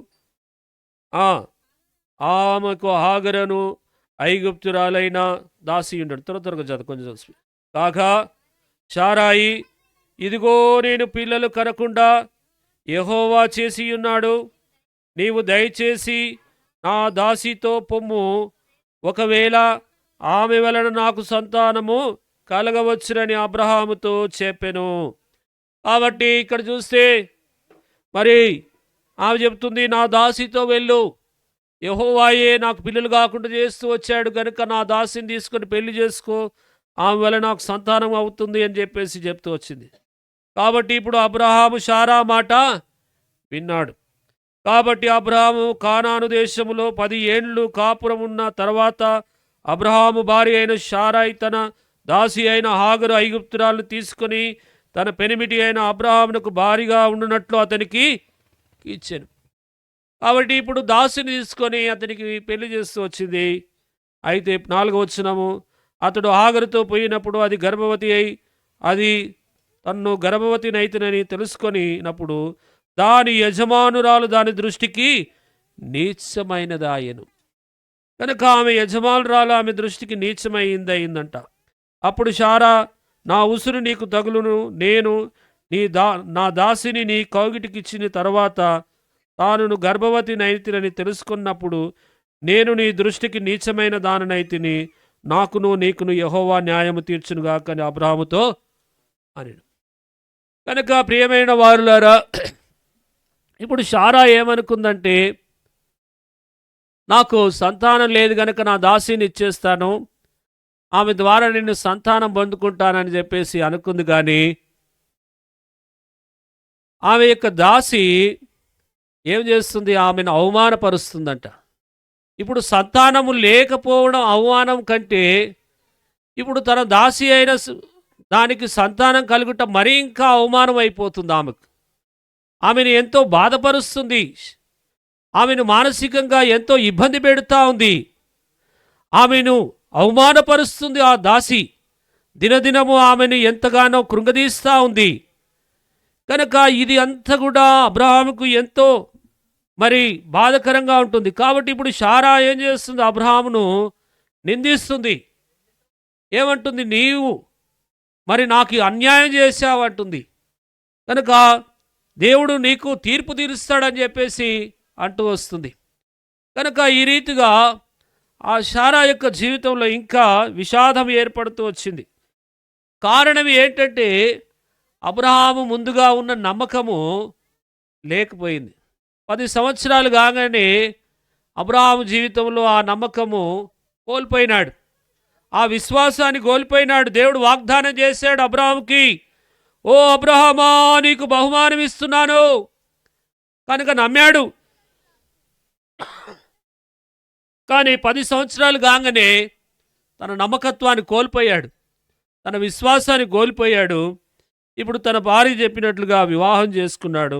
ఆమెకు హాగరను ఐగుప్తురాలైన దాసియుండడు. త్వరగా చదువు, కొంచెం కాగా శారాయి, ఇదిగో నేను పిల్లలు కనకుండా యెహోవా చేసి ఉన్నాడు. నీవు దయచేసి నా దాసితో పొమ్ము, ఒకవేళ ఆమె వలన నాకు సంతానము కలగవచ్చునని అబ్రహాముతో చెప్పెను. కాబట్టి ఇక్కడ చూస్తే మరి ఆమె చెప్తుంది, నా దాసితో వెళ్ళు, యెహోవాయే నాకు పిల్లలు కాకుండా చేస్తూ వచ్చాడు కనుక నా దాసిని తీసుకొని పెళ్లి చేసుకో, ఆమె వల్ల నాకు సంతానం అవుతుంది అని చెప్పేసి చెప్తూ వచ్చింది. కాబట్టి ఇప్పుడు అబ్రహాము శారా మాట విన్నాడు. కాబట్టి అబ్రహాము కానాను దేశములో 10 ఏండ్లు కాపురం ఉన్న తర్వాత అబ్రహాము భార్య అయిన శారాయి తన దాసి అయిన హాగరు ఐగుప్తురాలను తీసుకొని తన పెనిమిటి అయిన అబ్రహామునకు భారీగా ఉండునట్లు అతనికి ఇచ్చాను. కాబట్టి ఇప్పుడు దాసిని తీసుకొని అతనికి పెళ్లి చేస్తూ వచ్చింది. అయితే 4వ వచనము, అతడు హాగరుతో పోయినప్పుడు అది గర్భవతి అయి అది తన్ను గర్భవతినైతునని తెలుసుకొనినప్పుడు దాని యజమానురాలు దాని దృష్టికి నీచమైనదాయను కనుక ఆమె యజమానురాలు ఆమె దృష్టికి నీచమైందంట. అప్పుడు శారా, నా ఉసురు నీకు తగులును, నేను నా దాసిని నీ కౌగిటికిచ్చిన తర్వాత తాను గర్భవతి నైతిని తెలుసుకున్నప్పుడు నేను నీ దృష్టికి నీచమైన దానినైతిని, నాకును నీకును యెహోవా న్యాయము తీర్చునుగాక అని అబ్రహాముతో అని. కనుక ప్రియమైన వారులారా, ఇప్పుడు శారా ఏమనుకుందంటే, నాకు సంతానం లేదు గనక నా దాసిని ఇచ్చేస్తాను, ఆమె ద్వారా నిన్ను సంతానం పొందుకుంటానని చెప్పేసి అనుకుంది. కానీ ఆమె యొక్క దాసి ఏం చేస్తుంది? ఆమెను అవమానపరుస్తుందంట. ఇప్పుడు సంతానము లేకపోవడం అవమానం కంటే ఇప్పుడు తన దాసి అయిన దానికి సంతానం కలుగుట మరీ ఇంకా అవమానం అయిపోతుంది ఆమెకు. ఆమెను ఎంతో బాధపరుస్తుంది, ఆమెను మానసికంగా ఎంతో ఇబ్బంది పెడుతూ ఉంది, ఆమెను అవమానపరుస్తుంది. ఆ దాసి దినదినము ఆమెను ఎంతగానో కృంగదీస్తూ ఉంది. కనుక ఇది అంతా కూడా అబ్రహాముకు ఎంతో మరి బాధకరంగా ఉంటుంది. కాబట్టి ఇప్పుడు శారా ఏం చేస్తుంది? అబ్రహామును నిందిస్తుంది. ఏమంటుంది? నీవు మరి నాకు అన్యాయం చేశావు అంటుంది. కనుక దేవుడు నీకు తీర్పు తీరుస్తాడని చెప్పేసి అంటూ వస్తుంది. కనుక ఈ రీతిగా ఆ శారా యొక్క జీవితంలో ఇంకా విషాదం ఏర్పడుతూ వచ్చింది. కారణం ఏంటంటే అబ్రహాము ముందుగా ఉన్న నమ్మకము లేకపోయింది. 10 సంవత్సరాలు కాగానే అబ్రహాము జీవితంలో ఆ నమ్మకము కోల్పోయినాడు, ఆ విశ్వాసాన్ని కోల్పోయినాడు. దేవుడు వాగ్దానం చేశాడు అబ్రహాముకి, ఓ అబ్రహామా, నీకు బహుమానం ఇస్తున్నాను కనుక నమ్మాడు. కానీ 10 సంవత్సరాలు కాగానే తన నమ్మకత్వాన్ని కోల్పోయాడు, తన విశ్వాసాన్ని కోల్పోయాడు. ఇప్పుడు తన భార్య చెప్పినట్లుగా వివాహం చేసుకున్నాడు.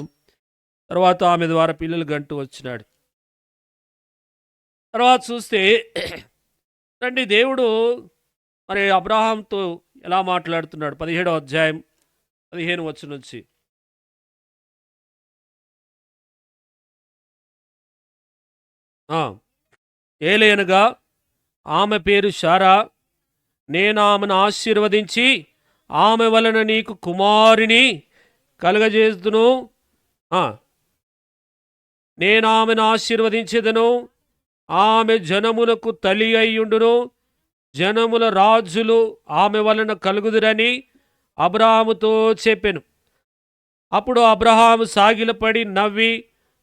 తర్వాత ఆమె ద్వారా పిల్లలు గంటూ వచ్చినాడు. తర్వాత చూస్తే రండి, దేవుడు మరి అబ్రహాంతో ఎలా మాట్లాడుతున్నాడు. 17వ అధ్యాయం 15 వచనం నుంచి. ఏలయనగా ఆమె పేరు శారా, నేను ఆమెను ఆశీర్వదించి ఆమె వలన నీకు కుమారుని కలుగజేస్తును. నేను ఆమెను ఆశీర్వదించేదను, ఆమె జనములకు తల్లి అయ్యుండును, జనముల రాజులు ఆమె వలన కలుగుదురని అబ్రహాముతో చెప్పెను. అప్పుడు అబ్రహాము సాగిలపడి నవ్వి,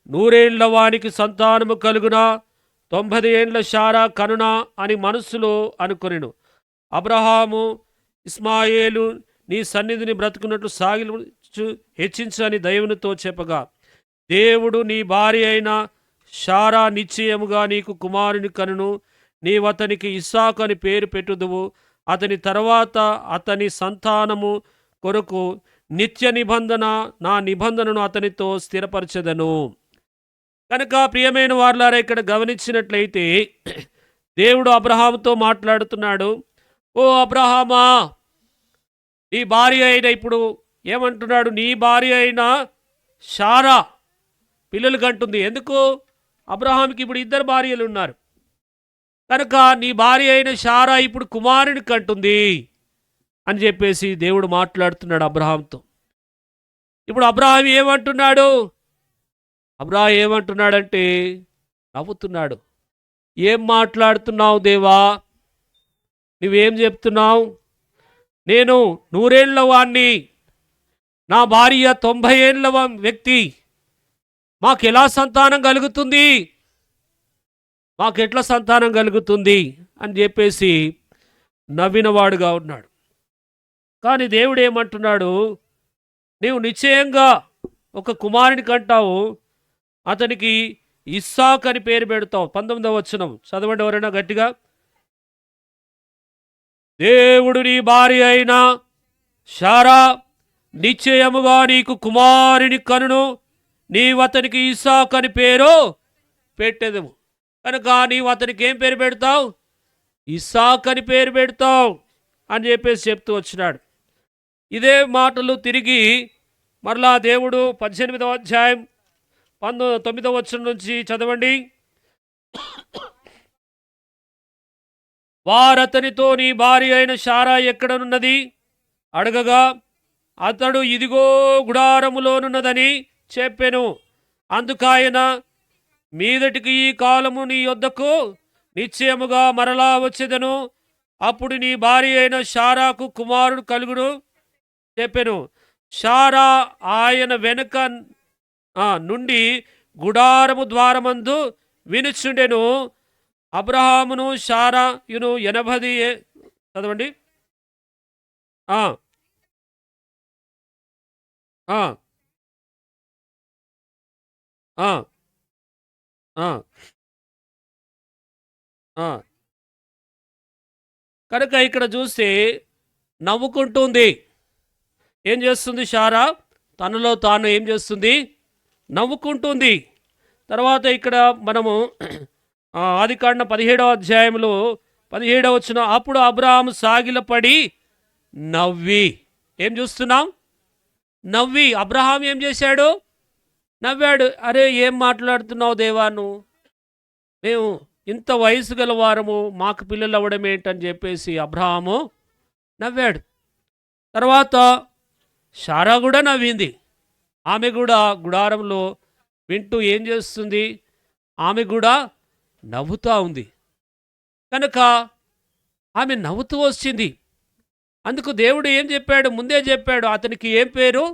100 ఏళ్ల వానికి సంతానము కలుగునా, 90 ఏండ్ల శారా కనునా అని మనస్సులో అనుకొనెను. అబ్రహాము ఇస్మాయేలు నీ సన్నిధిని బ్రతుకున్నట్లు సాగిలు హెచ్చించని దైవునితో చెప్పగా, దేవుడు నీ భార్య అయిన శారా నిశ్చయముగా నీకు కుమారుని కనును, నీవతనికి ఇస్సాకు అని పేరు పెట్టుదువు. అతని తర్వాత అతని సంతానము కొరకు నిత్య నిబంధన, నా నిబంధనను అతనితో స్థిరపరచెదను. కనుక ప్రియమైన వారులారా, ఇక్కడ గమనించినట్లయితే దేవుడు అబ్రహాముతో మాట్లాడుతున్నాడు. ఓ అబ్రహామా, నీ భార్య అయిన, ఇప్పుడు ఏమంటున్నాడు, నీ భార్య అయిన శారా పిల్లలు కంటుంది. ఎందుకు? అబ్రహాంకి ఇప్పుడు 2 భార్యలు ఉన్నారు కనుక నీ భార్య అయిన శారా ఇప్పుడు కుమారుని కంటుంది అని చెప్పేసి దేవుడు మాట్లాడుతున్నాడు అబ్రహాంతో. ఇప్పుడు అబ్రహాం ఏమంటున్నాడు? అబ్రహాం ఏమంటున్నాడంటే నవ్వుతున్నాడు. ఏం మాట్లాడుతున్నావు దేవా, నువ్వేం చెప్తున్నావు? నేను 100 ఏళ్ల వాణ్ణి, నా భార్య 90 ఏళ్ల వ్యక్తి, మాకెలా సంతానం కలుగుతుంది? మాకెట్లా సంతానం కలుగుతుంది అని చెప్పేసి నవ్వినవాడుగా ఉన్నాడు. కానీ దేవుడు ఏమంటున్నాడు, నీవు నిశ్చయంగా ఒక కుమారుని కంటావు, అతనికి ఇస్సాకు అని పేరు పెడతావు. 19వ వచనం చదవండి ఎవరైనా గట్టిగా. దేవుడు నీ భార్య అయిన శారా నిశ్చయముగా నీకు కుమారుని కనును, నీవతనికి ఇస్సాకు అని పేరు పెట్టెదవు. కనుక నీవు అతనికి ఏం పేరు పెడతావు? ఇస్సాకు అని పేరు పెడతావు అని చెప్పేసి చెప్తూ వచ్చినాడు. ఇదే మాటలు తిరిగి మరలా దేవుడు 18వ అధ్యాయం 9వ వచనం నుంచి చదవండి. వారతనితో నీ భార్య అయిన శారా ఎక్కడనున్నది అడగగా, అతడు ఇదిగో గుడారములోనున్నదని చెప్పెను. అందుకాయన, మీదటికి ఈ కాలము నీ యొద్దకు నిశ్చయముగా మరలా వచ్చేదను, అప్పుడు నీ భార్య అయిన శారాకు కుమారుడు కలుగును చెప్పెను. శారా ఆయన వెనుక నుండి గుడారము ద్వారమందు వినుచుండెను. అబ్రహామును శారాయును 80 చదవండి. ఆ ఆ ఆ కనుక ఇక్కడ చూస్తే నవ్వుకుంటుంది. ఏం చేస్తుంది శారా? తనలో తాను ఏం చేస్తుంది? నవ్వుకుంటుంది. తర్వాత ఇక్కడ మనము ఆదికాండం 17వ అధ్యాయంలో 17వ వచనం, అప్పుడు అబ్రహాము సాగిలపడి నవ్వి. ఏం చూస్తున్నాం? నవ్వి. అబ్రహాం ఏం చేశాడు? నవ్వాడు. అరే, ఏం మాట్లాడుతున్నావు దేవా నువ్వు? మేము ఇంత వయసు గల వారము, మాకు పిల్లలు అవ్వడం ఏంటని చెప్పేసి అబ్రహాము నవ్వాడు. తర్వాత శారా కూడా నవ్వింది. ఆమె కూడా గుడారంలో వింటూ ఏం చేస్తుంది? ఆమె కూడా నవ్వుతూ ఉంది. కనుక ఆమె నవ్వుతూ వచ్చింది. అందుకు దేవుడు ఏం చెప్పాడు? ముందే చెప్పాడు. అతనికి ఏం పేరు?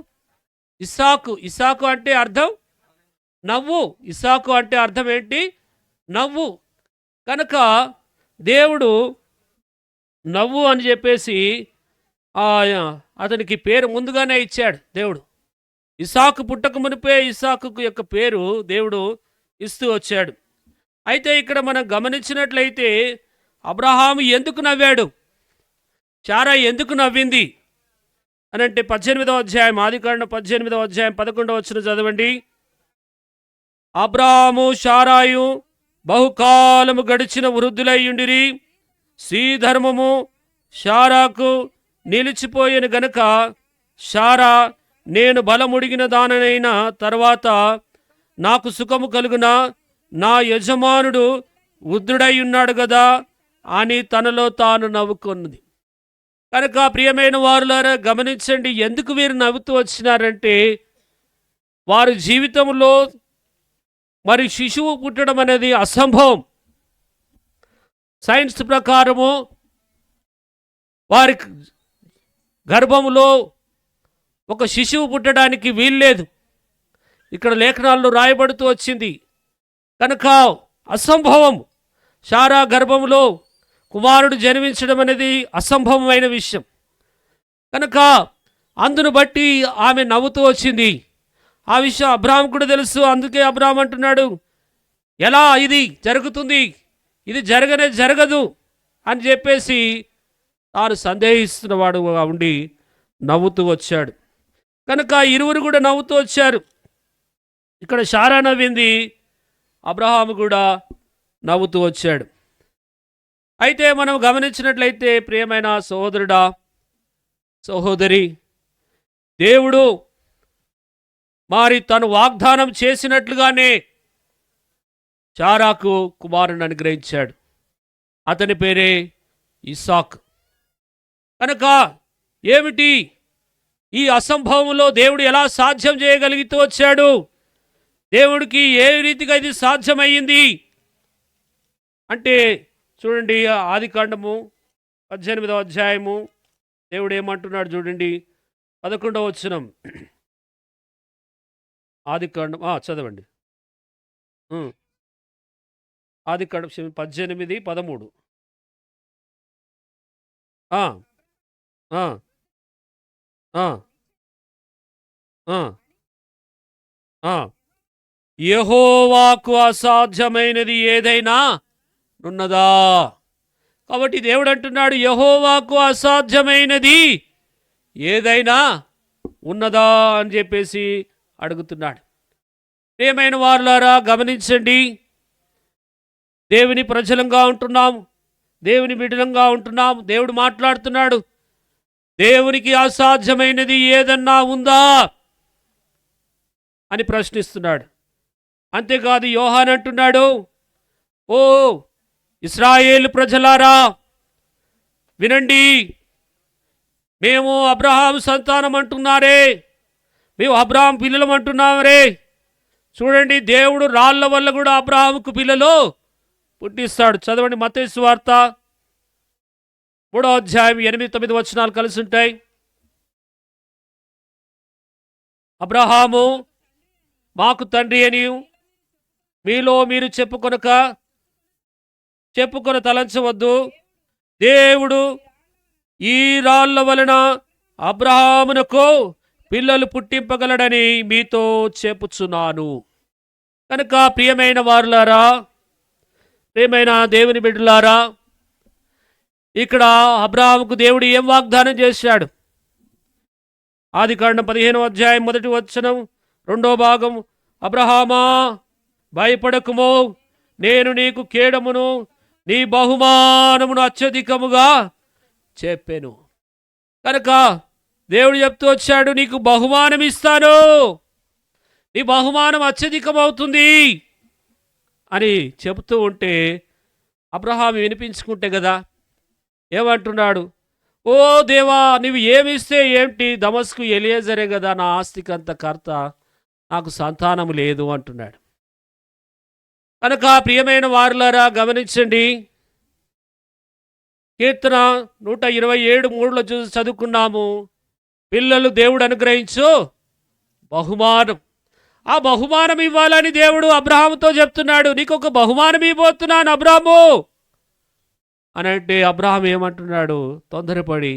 ఇస్సాకు. ఇస్సాకు అంటే అర్థం నవ్వు. ఇస్సాకు అంటే అర్థం ఏంటి? నవ్వు. కనుక దేవుడు నవ్వు అని చెప్పేసి అతనికి పేరు ముందుగానే ఇచ్చాడు దేవుడు. ఇస్సాకు పుట్టక మునిపే ఇస్సాకు యొక్క పేరు దేవుడు ఇస్తూ వచ్చాడు. అయితే ఇక్కడ మనం గమనించినట్లయితే అబ్రహాము ఎందుకు నవ్వాడు? శారా ఎందుకు నవ్వింది అని అంటే 18వ అధ్యాయం, ఆదికాండం 18వ అధ్యాయం 11వ వచనం చదవండి. అబ్రహాము శారాయు బహుకాలము గడిచిన వృద్ధులయ్యుండిరి. శ్రీధర్మము శారాకు నిలిచిపోయిన గనుక శారా, నేను బలముడిగిన దాననైన తర్వాత నాకు సుఖము కలుగునా, నా యజమానుడు వృద్ధుడై ఉన్నాడు కదా అని తనలో తాను నవ్వుకున్నది. కనుక ప్రియమైన వారులారా, గమనించండి, ఎందుకు వీరు నవ్వుతూ వచ్చినారంటే వారి జీవితంలో మరి శిశువు పుట్టడం అనేది అసంభవం. సైన్స్ ప్రకారము వారి గర్భములో ఒక శిశువు పుట్టడానికి వీల్లేదు. ఇక్కడ లేఖనాల్లో రాయబడుతూ వచ్చింది. కనుక అసంభవం, శారా గర్భంలో కుమారుడు జన్మించడం అనేది అసంభవమైన విషయం. కనుక అందును బట్టి ఆమె నవ్వుతూ వచ్చింది. ఆ విషయం అబ్రాహాం కూడా తెలుసు. అందుకే అబ్రాహాం అంటున్నాడు, ఎలా ఇది జరుగుతుంది, ఇది జరగదు అని చెప్పేసి తాను సందేహిస్తున్నవాడుగా ఉండి నవ్వుతూ వచ్చాడు. కనుక ఇరువురు కూడా నవ్వుతూ వచ్చారు. ఇక్కడ శారా నవ్వింది, అబ్రహాము కూడా నవ్వుతూ వచ్చాడు. అయితే మనం గమనించినట్లయితే ప్రియమైన సహోదరుడా, సహోదరి, దేవుడు మరి తను వాగ్దానం చేసినట్లుగానే శారాకు కుమారుని అనుగ్రహించాడు. అతని పేరే ఇస్సాకు. కనుక ఏమిటి ఈ అసంభవంలో దేవుడు ఎలా సాధ్యం చేయగలిగితూ వచ్చాడు? దేవుడికి ఏ రీతిగా ఇది సాధ్యమయ్యింది అంటే చూడండి, ఆదికాండము 18వ అధ్యాయము దేవుడు ఏమంటున్నాడు చూడండి, 11వ వచనం. ఆదికాండం చదవండి. ఆదికాండం 18:13. యెహోవాకు అసాధ్యమైనది ఏదైనా ఉన్నదా? కాబట్టి దేవుడు అంటున్నాడు, యెహోవాకు అసాధ్యమైనది ఏదైనా ఉన్నదా అని చెప్పేసి అడుగుతున్నాడు. ప్రియమైన వారులారా, గమనించండి, దేవుని ప్రజలంగా ఉంటున్నాం, దేవుని బిడ్డలంగా ఉంటున్నాం. దేవుడు మాట్లాడుతున్నాడు, దేవునికి అసాధ్యమైనది ఏదన్నా ఉందా అని ప్రశ్నిస్తున్నాడు. అంతేకాదు, యోహాన్ అంటున్నాడు, ఓ ఇశ్రాయేలు ప్రజలారా వినండి, మేము అబ్రహాము సంతానం అంటున్నారే, మేము అబ్రహాం పిల్లలం అంటున్నామరే, చూడండి దేవుడు రాళ్ల వల్ల కూడా అబ్రహాముకు పిల్లలు పుట్టిస్తాడు. చదవండి, మత్తయి సువార్త 3వ అధ్యాయం 8-9 వచనాలు కలిసి ఉంటాయి. అబ్రహాము మాకు తండ్రి అని మీలో మీరు చెప్పుకొన తలంచవద్దు. దేవుడు ఈ రాళ్ల వలన అబ్రహామునకు పిల్లలు పుట్టింపగలడని మీతో చెప్పుచున్నాను. కనుక ప్రియమైన వారులారా, ప్రియమైన దేవుని బిడ్డలారా, ఇక్కడ అబ్రహాముకు దేవుడు ఏం వాగ్దానం చేశాడు? ఆదికాండం 15వ అధ్యాయం 1వ వచనం 2వ భాగం, అబ్రహామా భయపడకుము, నేను నీకు కేడమును నీ బహుమానమును అత్యధికముగా చెప్పాను. కనుక దేవుడు చెప్తూ వచ్చాడు, నీకు బహుమానం ఇస్తాను, నీ బహుమానం అత్యధికమవుతుంది అని చెబుతూ ఉంటే అబ్రహాము వినిపించుకుంటే కదా ఏమంటున్నాడు, ఓ దేవా, నువ్వు ఏమిస్తే ఏమిటి, దమస్కు ఎలియేజరే కదా నా ఆస్తికంత కర్త, నాకు సంతానము లేదు అంటున్నాడు. కనుక ప్రియమైన వారులారా, గమనించండి, కీర్తన 127:3 చదువుకున్నాము, పిల్లలు దేవుడు అనుగ్రహించు బహుమానం. ఆ బహుమానం ఇవ్వాలని దేవుడు అబ్రహాముతో చెప్తున్నాడు, నీకు ఒక బహుమానం ఇవ్వబోతున్నాను అబ్రాహాము అని అంటే అబ్రహాం ఏమంటున్నాడు తొందరపడి,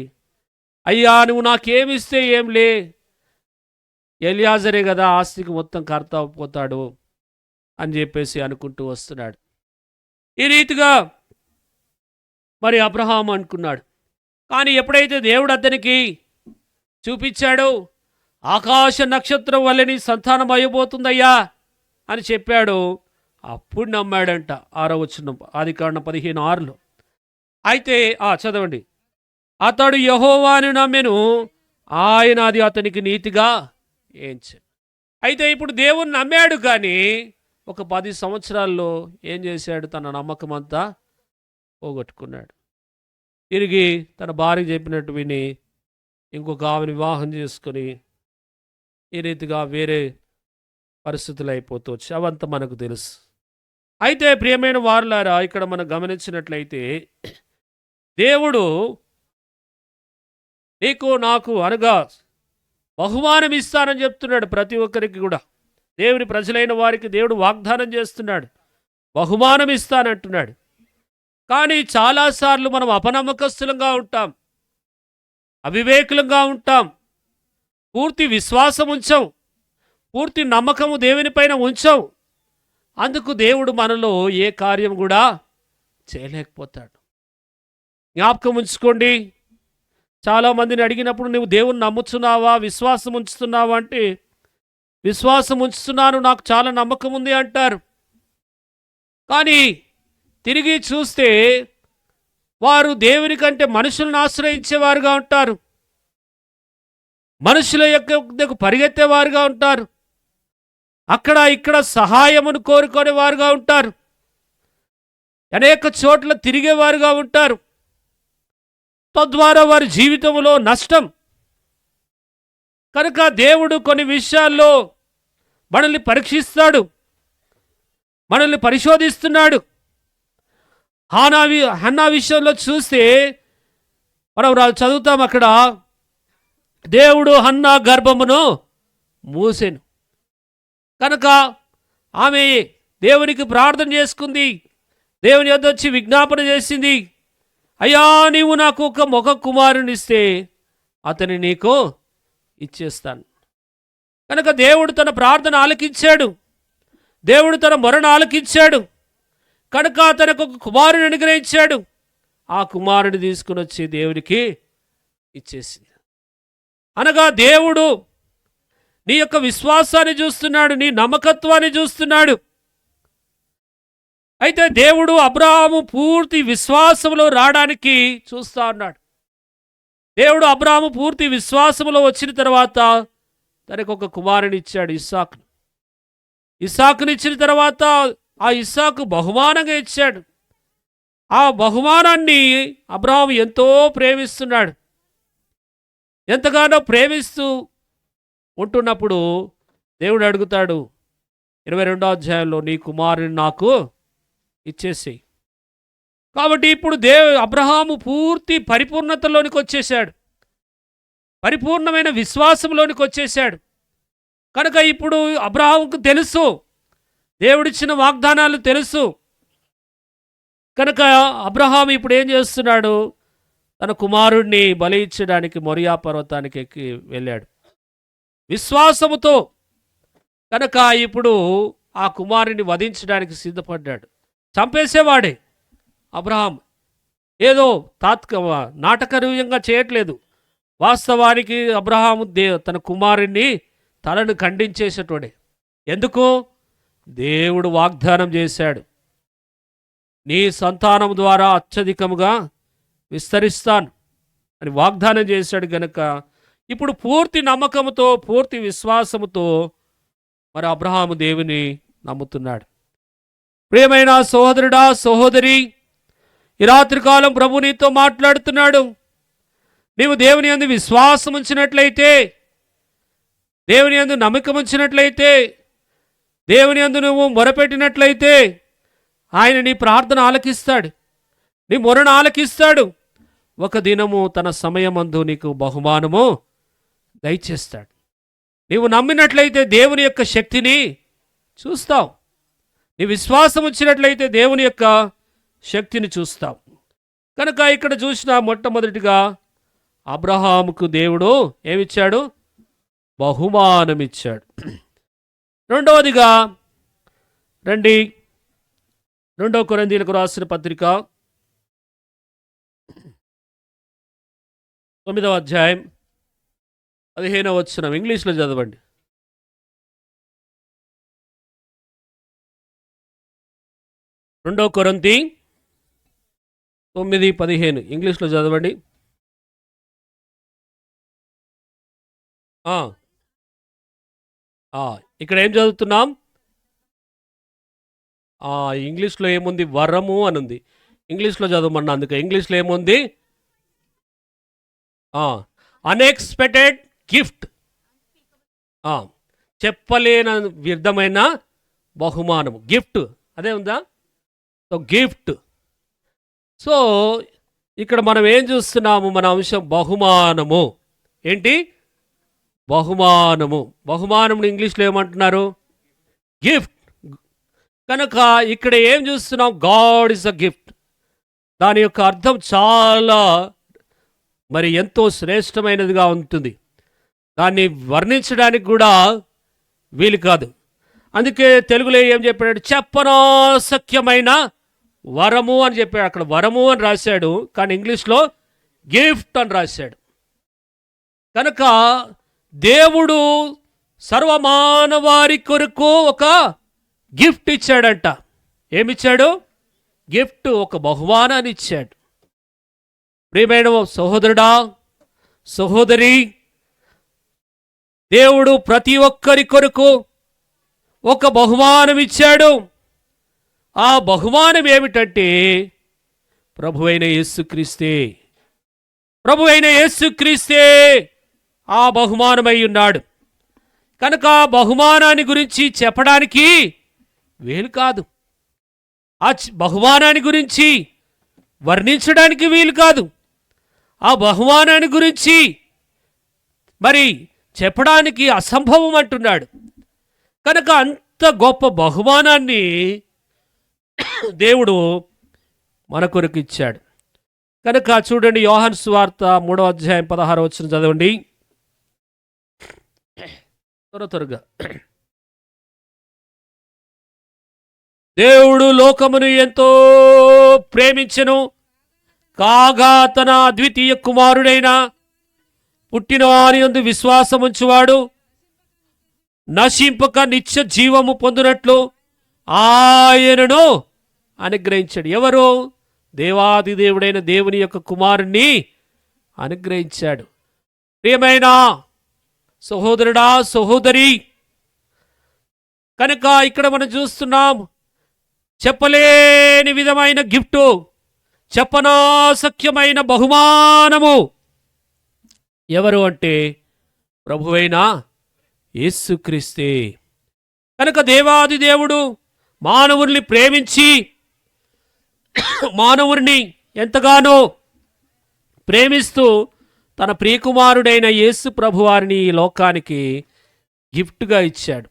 అయ్యా నువ్వు నాకేమిస్తే ఏంలే, ఎలియాజరే కదా ఆస్తికి మొత్తం కర్త పోతాడు అని చెప్పేసి అనుకుంటూ వస్తున్నాడు. ఈ రీతిగా మరి అబ్రహాం అనుకున్నాడు. కానీ ఎప్పుడైతే దేవుడు అతనికి చూపించాడో, ఆకాశ నక్షత్రం వల్ల నీ సంతానం అయ్యబోతుందయ్యా అని చెప్పాడు, అప్పుడు నమ్మాడంట. 6వ వచనం ఆదికాండం 15:6. అయితే చదవండి, అతడు యెహోవాను నమ్మెను, ఆయన అది అతనికి నీతిగా ఎంచెను. అయితే ఇప్పుడు దేవుని నమ్మాడు, కానీ ఒక 10 సంవత్సరాల్లో ఏం చేశాడు? తన నమ్మకం అంతా పోగొట్టుకున్నాడు. తిరిగి తన భార్య చెప్పినట్టు విని ఇంకొక ఆమెను వివాహం చేసుకొని ఈ రీతిగా వేరే పరిస్థితులు అయిపోతూ వచ్చి అవంతా మనకు తెలుసు. అయితే ప్రియమైన వారులారా, ఇక్కడ మనం గమనించినట్లయితే దేవుడు నీకు నాకు అనగా బహుమానం ఇస్తానని చెప్తున్నాడు ప్రతి ఒక్కరికి కూడా. దేవుని ప్రజలైన వారికి దేవుడు వాగ్దానం చేస్తున్నాడు, బహుమానం ఇస్తానంటున్నాడు. కానీ చాలాసార్లు మనం అపనమ్మకస్తులంగా ఉంటాం, అవివేకులంగా ఉంటాం, పూర్తి విశ్వాసం ఉంచం, పూర్తి నమ్మకము దేవునిపైన ఉంచం. అందుకు దేవుడు మనలో ఏ కార్యం కూడా చేయలేకపోతాడు. జ్ఞాపకం ఉంచుకోండి, చాలామందిని అడిగినప్పుడు నువ్వు దేవుని నమ్ముతున్నావా, విశ్వాసం ఉంచుతున్నావా అంటే విశ్వాసం ఉంచుతున్నాను, నాకు చాలా నమ్మకం ఉంది అంటారు. కానీ తిరిగి చూస్తే వారు దేవుని కంటే మనుషులను ఆశ్రయించేవారుగా ఉంటారు, మనుషుల యొక్క పరిగెత్తేవారుగా ఉంటారు, అక్కడ ఇక్కడ సహాయమును కోరుకునేవారుగా ఉంటారు, అనేక చోట్ల తిరిగేవారుగా ఉంటారు. తద్వారా వారి జీవితంలో నష్టం. కనుక దేవుడు కొన్ని విషయాల్లో మనల్ని పరీక్షిస్తాడు, మనల్ని పరిశోధిస్తున్నాడు. హన్నా విషయంలో చూస్తే మనం చదువుతాం, అక్కడ దేవుడు హన్నా గర్భమును మూసెను. కనుక ఆమె దేవునికి ప్రార్థన చేసుకుంది, దేవుని యొద్ద వచ్చి విజ్ఞాపన చేసింది, అయ్యా నీవు నాకు ఒక కుమారుని ఇస్తే అతని నీకు ఇచ్చేస్తాను. కనుక దేవుడు తన ప్రార్థన ఆలకించాడు, దేవుడు తన మొరను ఆలకించాడు. కనుక తనకు ఒక కుమారుని అనుగ్రహించాడు. ఆ కుమారుని తీసుకుని వచ్చి దేవునికి ఇచ్చేసింది. అనగా దేవుడు నీ యొక్క విశ్వాసాన్ని చూస్తున్నాడు, నీ నమ్మకత్వాన్ని చూస్తున్నాడు. అయితే దేవుడు అబ్రాహాము పూర్తి విశ్వాసంలో రావడానికి చూస్తా ఉన్నాడు. దేవుడు అబ్రాహాము పూర్తి విశ్వాసంలో వచ్చిన తర్వాత తనకు ఒక కుమారుని ఇచ్చాడు, ఇస్సాకును. ఇస్సాకుని ఇచ్చిన తర్వాత ఆ ఇస్సాకు బహుమానంగా ఇచ్చాడు. ఆ బహుమానాన్ని అబ్రాహాము ఎంతో ప్రేమిస్తున్నాడు. ఎంతగానో ప్రేమిస్తూ ఉంటున్నప్పుడు దేవుడు అడుగుతాడు 22వ అధ్యాయంలో, నీ కుమారుని నాకు ఇచ్చేసేయి. కాబట్టి ఇప్పుడు అబ్రహాము పూర్తి పరిపూర్ణతలోనికి వచ్చేసాడు, పరిపూర్ణమైన విశ్వాసంలోనికి వచ్చేసాడు. కనుక ఇప్పుడు అబ్రహాముకు తెలుసు, దేవుడిచ్చిన వాగ్దానాలు తెలుసు. కనుక అబ్రహాము ఇప్పుడు ఏం చేస్తున్నాడు, తన కుమారుడిని బలి ఇచ్చడానికి మొరియా పర్వతానికి ఎక్కి వెళ్ళాడు విశ్వాసముతో. కనుక ఇప్పుడు ఆ కుమారుని వధించడానికి సిద్ధపడ్డాడు. చంపేసేవాడే అబ్రహాం, ఏదో నాటకీయంగా చేయట్లేదు. వాస్తవానికి అబ్రహాము తన కుమారుణ్ణి తలను ఖండించేసేటోడే. ఎందుకు? దేవుడు వాగ్దానం చేశాడు, నీ సంతానం ద్వారా అత్యధికముగా విస్తరిస్తాను అని వాగ్దానం చేశాడు. గనుక ఇప్పుడు పూర్తి నమ్మకంతో, పూర్తి విశ్వాసముతో మరి అబ్రహాము దేవుని నమ్ముతున్నాడు. ప్రియమైన సహోదరుడా, సహోదరి, ఈ రాత్రికాలం ప్రభు నీతో మాట్లాడుతున్నాడు. నీవు దేవుని యందు విశ్వాసం ఉంచినట్లయితే, దేవుని యందు నమ్మకం ఉంచినట్లయితే, దేవుని యందు నువ్వు మొరపెట్టినట్లయితే ఆయన నీ ప్రార్థన ఆలకిస్తాడు, నీ మొరను ఆలకిస్తాడు. ఒక దినము తన సమయమందు నీకు బహుమానము దయచేస్తాడు. నీవు నమ్మినట్లయితే దేవుని యొక్క శక్తిని చూస్తావు, నీ విశ్వాసం వచ్చినట్లయితే దేవుని యొక్క శక్తిని చూస్తావు. కనుక ఇక్కడ చూసిన మొట్టమొదటిగా అబ్రహాముకు దేవుడు ఏమిచ్చాడు? బహుమానం ఇచ్చాడు. రెండవదిగా రండి, 2 కొరింథీయులకు రాసిన పత్రిక 9వ అధ్యాయం 15వ వచనం ఇంగ్లీష్లో చదవండి. రెండో కొరింథీ 9:15 ఇంగ్లీష్లో చదవండి. ఇక్కడ ఏం చదువుతున్నాం? ఇంగ్లీష్లో ఏముంది? వరము అని ఉంది. ఇంగ్లీష్లో చదవమన్నా, అందుకే ఇంగ్లీష్లో ఏముంది? అన్ఎక్స్పెక్టెడ్ గిఫ్ట్, చెప్పలేని విధమైన బహుమానము, గిఫ్ట్, అదే ఉందా? So gift. సో ఇక్కడ మనం ఏం చూస్తున్నాము? మన అంశం బహుమానము ఏంటి? బహుమానము. బహుమానమును ఇంగ్లీష్లో ఏమంటున్నారు? గిఫ్ట్. కనుక ఇక్కడ ఏం చూస్తున్నాం? God is a gift. దాని యొక్క అర్థం చాలా మరి ఎంతో శ్రేష్టమైనదిగా ఉంటుంది. దాన్ని వర్ణించడానికి కూడా వీలు కాదు. అందుకే తెలుగులో ఏం చెప్పాడు? చెప్పనాసఖ్యమైన వరము అని చెప్పాడు. అక్కడ వరము అని రాశాడు, కానీ ఇంగ్లీష్లో గిఫ్ట్ అని రాశాడు. కనుక దేవుడు సర్వమానవారి కొరకు ఒక గిఫ్ట్ ఇచ్చాడంట. ఏమిచ్చాడు? గిఫ్ట్, ఒక బహుమానాన్ని ఇచ్చాడు. ప్రియమైన సహోదరుడా, సహోదరి, దేవుడు ప్రతి ఒక్కరి కొరకు ఒక బహుమానం ఇచ్చాడు. ఆ బహుమానం ఏమిటంటే ప్రభువైన యేసుక్రీస్తే. ప్రభువైన యేసుక్రీస్తే ఆ బహుమానమై ఉన్నాడు. కనుక ఆ బహుమానాన్ని గురించి చెప్పడానికి వీలు కాదు. ఆ బహుమానాన్ని గురించి వర్ణించడానికి వీలు కాదు. ఆ బహుమానాన్ని గురించి మరి చెప్పడానికి అసంభవం అంటున్నాడు. కనుక అంత గొప్ప బహుమానాన్ని దేవుడు మన కొరకు ఇచ్చాడు. కనుక చూడండి, యోహాను సువార్త 3వ అధ్యాయం 16వ వచనం చదవండి త్వరగా. దేవుడు లోకమును ఎంతో ప్రేమించెను, కాగా తన అద్వితీయ కుమారుడైన పుట్టిన వారి యందు విశ్వాసముంచువాడు నశింపక నిత్య జీవము పొందినట్లు ఆయనను అనుగ్రహించాడు. ఎవరు? దేవాది దేవుడైన దేవుని యొక్క కుమారుణ్ణి అనుగ్రహించాడు. ప్రియమైన సహోదరుడా, సహోదరి, కనుక ఇక్కడ మనం చూస్తున్నాం చెప్పలేని విధమైన గిఫ్టు, చెప్పనాసఖ్యమైన బహుమానము. ఎవరు అంటే ప్రభువైన యేసుక్రీస్తే. కనుక దేవాది దేవుడు మానవుల్ని ప్రేమించి, మానవుడిని ఎంతగానో ప్రేమిస్తూ తన ప్రియకుమారుడైన యేసు ప్రభువారిని ఈ లోకానికి గిఫ్ట్గా ఇచ్చాడు.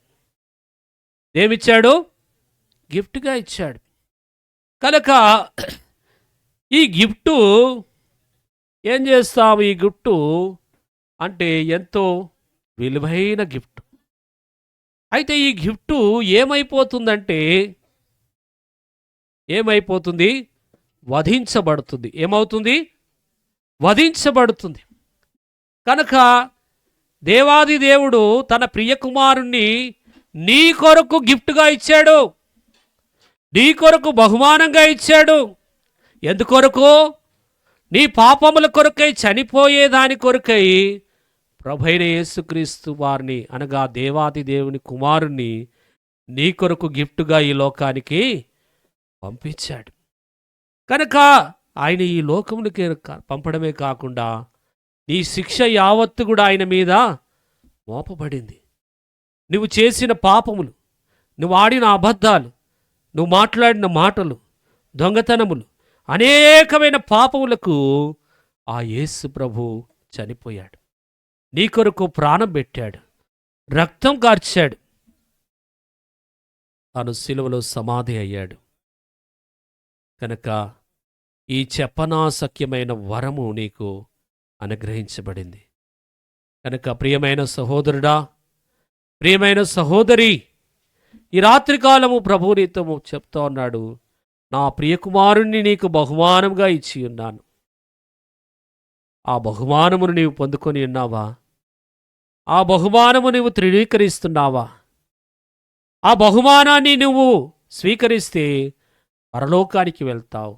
ఏమిచ్చాడు? గిఫ్ట్గా ఇచ్చాడు. కనుక ఈ గిఫ్టు ఏం చేస్తాము? ఈ గిఫ్టు అంటే ఎంతో విలువైన గిఫ్ట్. అయితే ఈ గిఫ్టు ఏమైపోతుందంటే వధించబడుతుంది. ఏమవుతుంది? వధించబడుతుంది. కనుక దేవాది దేవుడు తన ప్రియకుమారుణ్ణి నీ కొరకు గిఫ్ట్గా ఇచ్చాడు, నీ కొరకు బహుమానంగా ఇచ్చాడు. ఎందుకొరకు? నీ పాపముల కొరకై, చనిపోయేదాని కొరకై ప్రభువైన యేసుక్రీస్తు వారిని, అనగా దేవాది దేవుని కుమారుణ్ణి నీ కొరకు గిఫ్ట్గా ఈ లోకానికి పంపించాడు. కనుక ఆయన ఈ లోకమునికి పంపడమే కాకుండా నీ శిక్ష యావత్తు కూడా ఆయన మీద మోపబడింది. నువ్వు చేసిన పాపములు, నువ్వు ఆడిన అబద్ధాలు, నువ్వు మాట్లాడిన మాటలు, దొంగతనములు, అనేకమైన పాపములకు ఆ యేసు ప్రభు చనిపోయాడు. నీ కొరకు ప్రాణం పెట్టాడు, రక్తం కార్చాడు, తాను శిలువలో సమాధి అయ్యాడు. కనుక ఈ చెప్పనాసఖ్యమైన వరము నీకు అనుగ్రహించబడింది. కనుక ప్రియమైన సహోదరుడా, ప్రియమైన సహోదరి, ఈ రాత్రికాలము ప్రభువు నీతో చెప్తా ఉన్నాడు, నా ప్రియకుమారుణ్ణి నీకు బహుమానంగా ఇచ్చి ఉన్నాను. ఆ బహుమానమును నీవు పొందుకొని ఉన్నావా? ఆ బహుమానము నువ్వు తృణీకరిస్తున్నావా? ఆ బహుమానాన్ని నువ్వు స్వీకరిస్తే పరలోకానికి వెళ్తావు.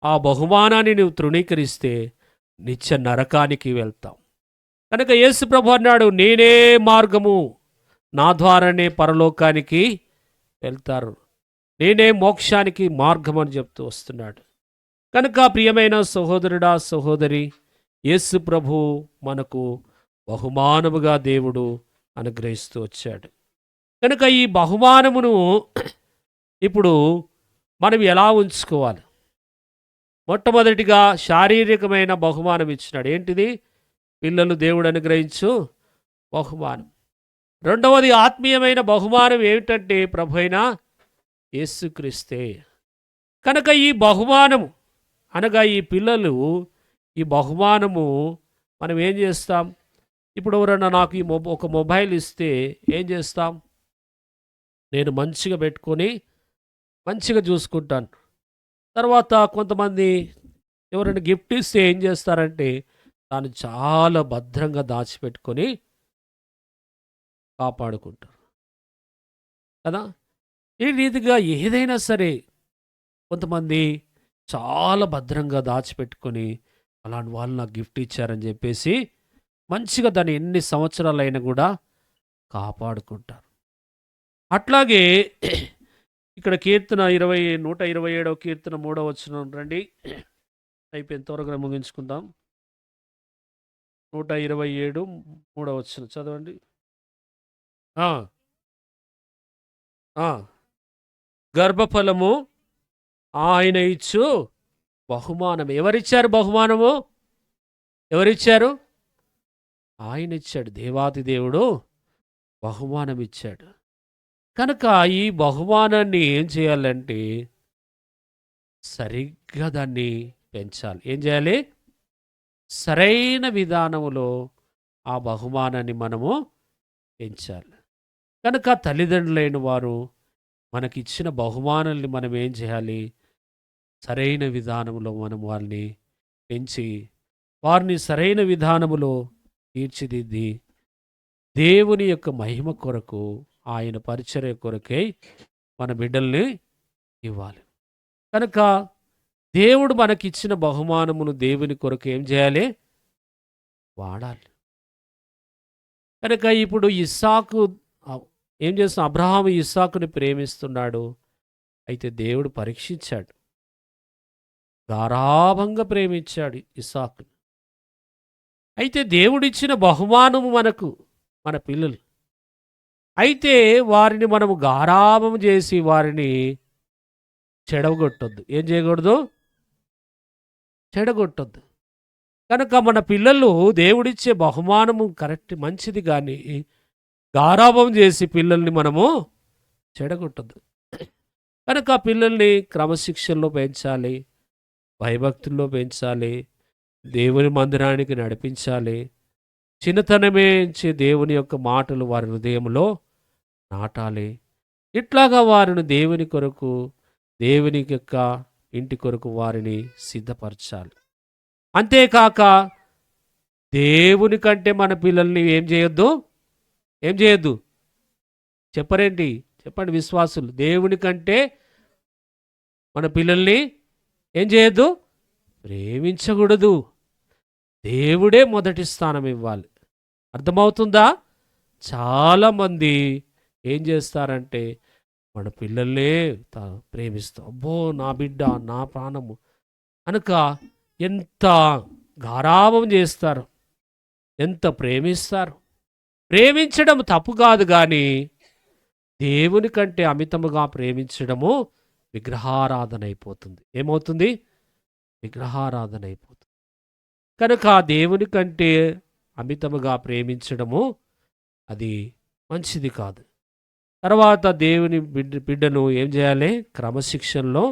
ఆ బహుమానాన్ని నువ్వు తృణీకరిస్తే నిత్య నరకానికి వెళ్తావు. కనుక యేసు ప్రభు అన్నాడు, నేనే మార్గము, నా ద్వారానే పరలోకానికి వెళ్తారు, నేనే మోక్షానికి మార్గం అని చెప్తూ వస్తున్నాడు. కనుక ప్రియమైన సహోదరుడా, సహోదరి, యేసు ప్రభు మనకు బహుమానముగా దేవుడు అనుగ్రహిస్తూ వచ్చాడు. కనుక ఈ బహుమానమును ఇప్పుడు మనం ఎలా ఉంచుకోవాలి? మొట్టమొదటిగా శారీరకమైన బహుమానం ఇచ్చినాడు. ఏంటిది? పిల్లలు దేవుడు అనుగ్రహించు బహుమానం. రెండవది ఆత్మీయమైన బహుమానం ఏమిటంటే ప్రభు అయిన యేసుక్రీస్తే. కనుక ఈ బహుమానము అనగా ఈ పిల్లలు ఈ బహుమానము మనం ఏం చేస్తాం? ఇప్పుడు ఎవరన్నా నాకు ఈ ఒక మొబైల్ ఇస్తే ఏం చేస్తాం? నేను మంచిగా పెట్టుకొని మంచిగా చూసుకుంటాను. తర్వాత కొంతమంది ఎవరైనా గిఫ్ట్ ఇస్తే ఏం చేస్తారంటే దాన్ని చాలా భద్రంగా దాచిపెట్టుకొని కాపాడుకుంటారు కదా. ఈ రీతిగా ఏదైనా సరే కొంతమంది చాలా భద్రంగా దాచిపెట్టుకొని అలాంటి వాళ్ళు నాకు గిఫ్ట్ ఇచ్చారని చెప్పేసి మంచిగా దాన్ని ఎన్ని సంవత్సరాలైనా కూడా కాపాడుకుంటారు. అట్లాగే ఇక్కడ కీర్తన 127వ కీర్తన 3వ వచనం రండి. అయిపోయిన త్వరగా ముగించుకుందాం. 127 3వ వచనం చదవండి. ఆ, ఆ. గర్భఫలము ఆయన ఇచ్చు బహుమానం. ఎవరిచ్చారు బహుమానము? ఎవరిచ్చారు? ఆయన ఇచ్చాడు. దేవాది దేవుడు బహుమానం ఇచ్చాడు. కనుక ఈ బహుమానాన్ని ఏం చేయాలంటే సరిగ్గా దాన్ని పెంచాలి. ఏం చేయాలి? సరైన విధానములో ఆ బహుమానాన్ని మనము పెంచాలి. కనుక తల్లిదండ్రులైన వారు మనకిచ్చిన బహుమానాల్ని మనం ఏం చేయాలి? సరైన విధానంలో మనం వాళ్ళని పెంచి వారిని సరైన విధానములో తీర్చిదిద్ది దేవుని యొక్క మహిమ కొరకు ఆయన పరిచర్య కొరకై మన బిడ్డల్ని ఇవ్వాలి. కనుక దేవుడు మనకిచ్చిన బహుమానమును దేవుని కొరకు ఏం చేయాలి? వాడాలి. కనుక ఇప్పుడు ఇస్సాకు ఏం చేస్తున్న? అబ్రహాము ఇస్సాకుని ప్రేమిస్తున్నాడు. అయితే దేవుడు పరీక్షించాడు. గారాభంగా ప్రేమించాడు ఇస్సాకుని. అయితే దేవుడిచ్చిన బహుమానము మనకు మన పిల్లలు. అయితే వారిని మనము గారాభం చేసి వారిని చెడగొట్టొద్దు. ఏం చేయకూడదు? చెడగొట్టొద్దు. కనుక మన పిల్లలు దేవుడిచ్చే బహుమానము కరెక్ట్ మంచిది, కానీ గారాభం చేసి పిల్లల్ని మనము చెడగొట్టొద్దు. కనుక పిల్లల్ని క్రమశిక్షణలో పెంచాలి, భయభక్తుల్లో పెంచాలి, దేవుని మందిరానికి నడిపించాలి. చిన్నతనమే దేవుని యొక్క మాటలు వారి హృదయంలో నాటాలి. ఇట్లాగా వారిని దేవుని కొరకు, దేవుని యొక్క ఇంటి కొరకు వారిని సిద్ధపరచాలి. అంతేకాక దేవుని కంటే మన పిల్లల్ని ఏం చేయొద్దు? ఏం చేయొద్దు? చెప్పరేంటి? చెప్పండి విశ్వాసులు. దేవుని కంటే మన పిల్లల్ని ఏం చేయొద్దు? ప్రేమించకూడదు. దేవుడే మొదటి స్థానం ఇవ్వాలి. అర్థమవుతుందా? చాలామంది ఏం చేస్తారంటే మన పిల్లల్నే ప్రేమిస్తాం. అబ్బో నా బిడ్డ, నా ప్రాణము కనుక ఎంత గారాభం చేస్తారు, ఎంత ప్రేమిస్తారు. ప్రేమించడం తప్పు కాదు, కానీ దేవుని కంటే అమితముగా ప్రేమించడము విగ్రహారాధన అయిపోతుంది. ఏమవుతుంది? విగ్రహారాధన అయిపోతుంది. కనుక దేవుని కంటే అమితముగా ప్రేమించడము అది మంచిది కాదు. తర్వాత దేవుని బిడ్డను ఏం చేయాలి? క్రమశిక్షణలో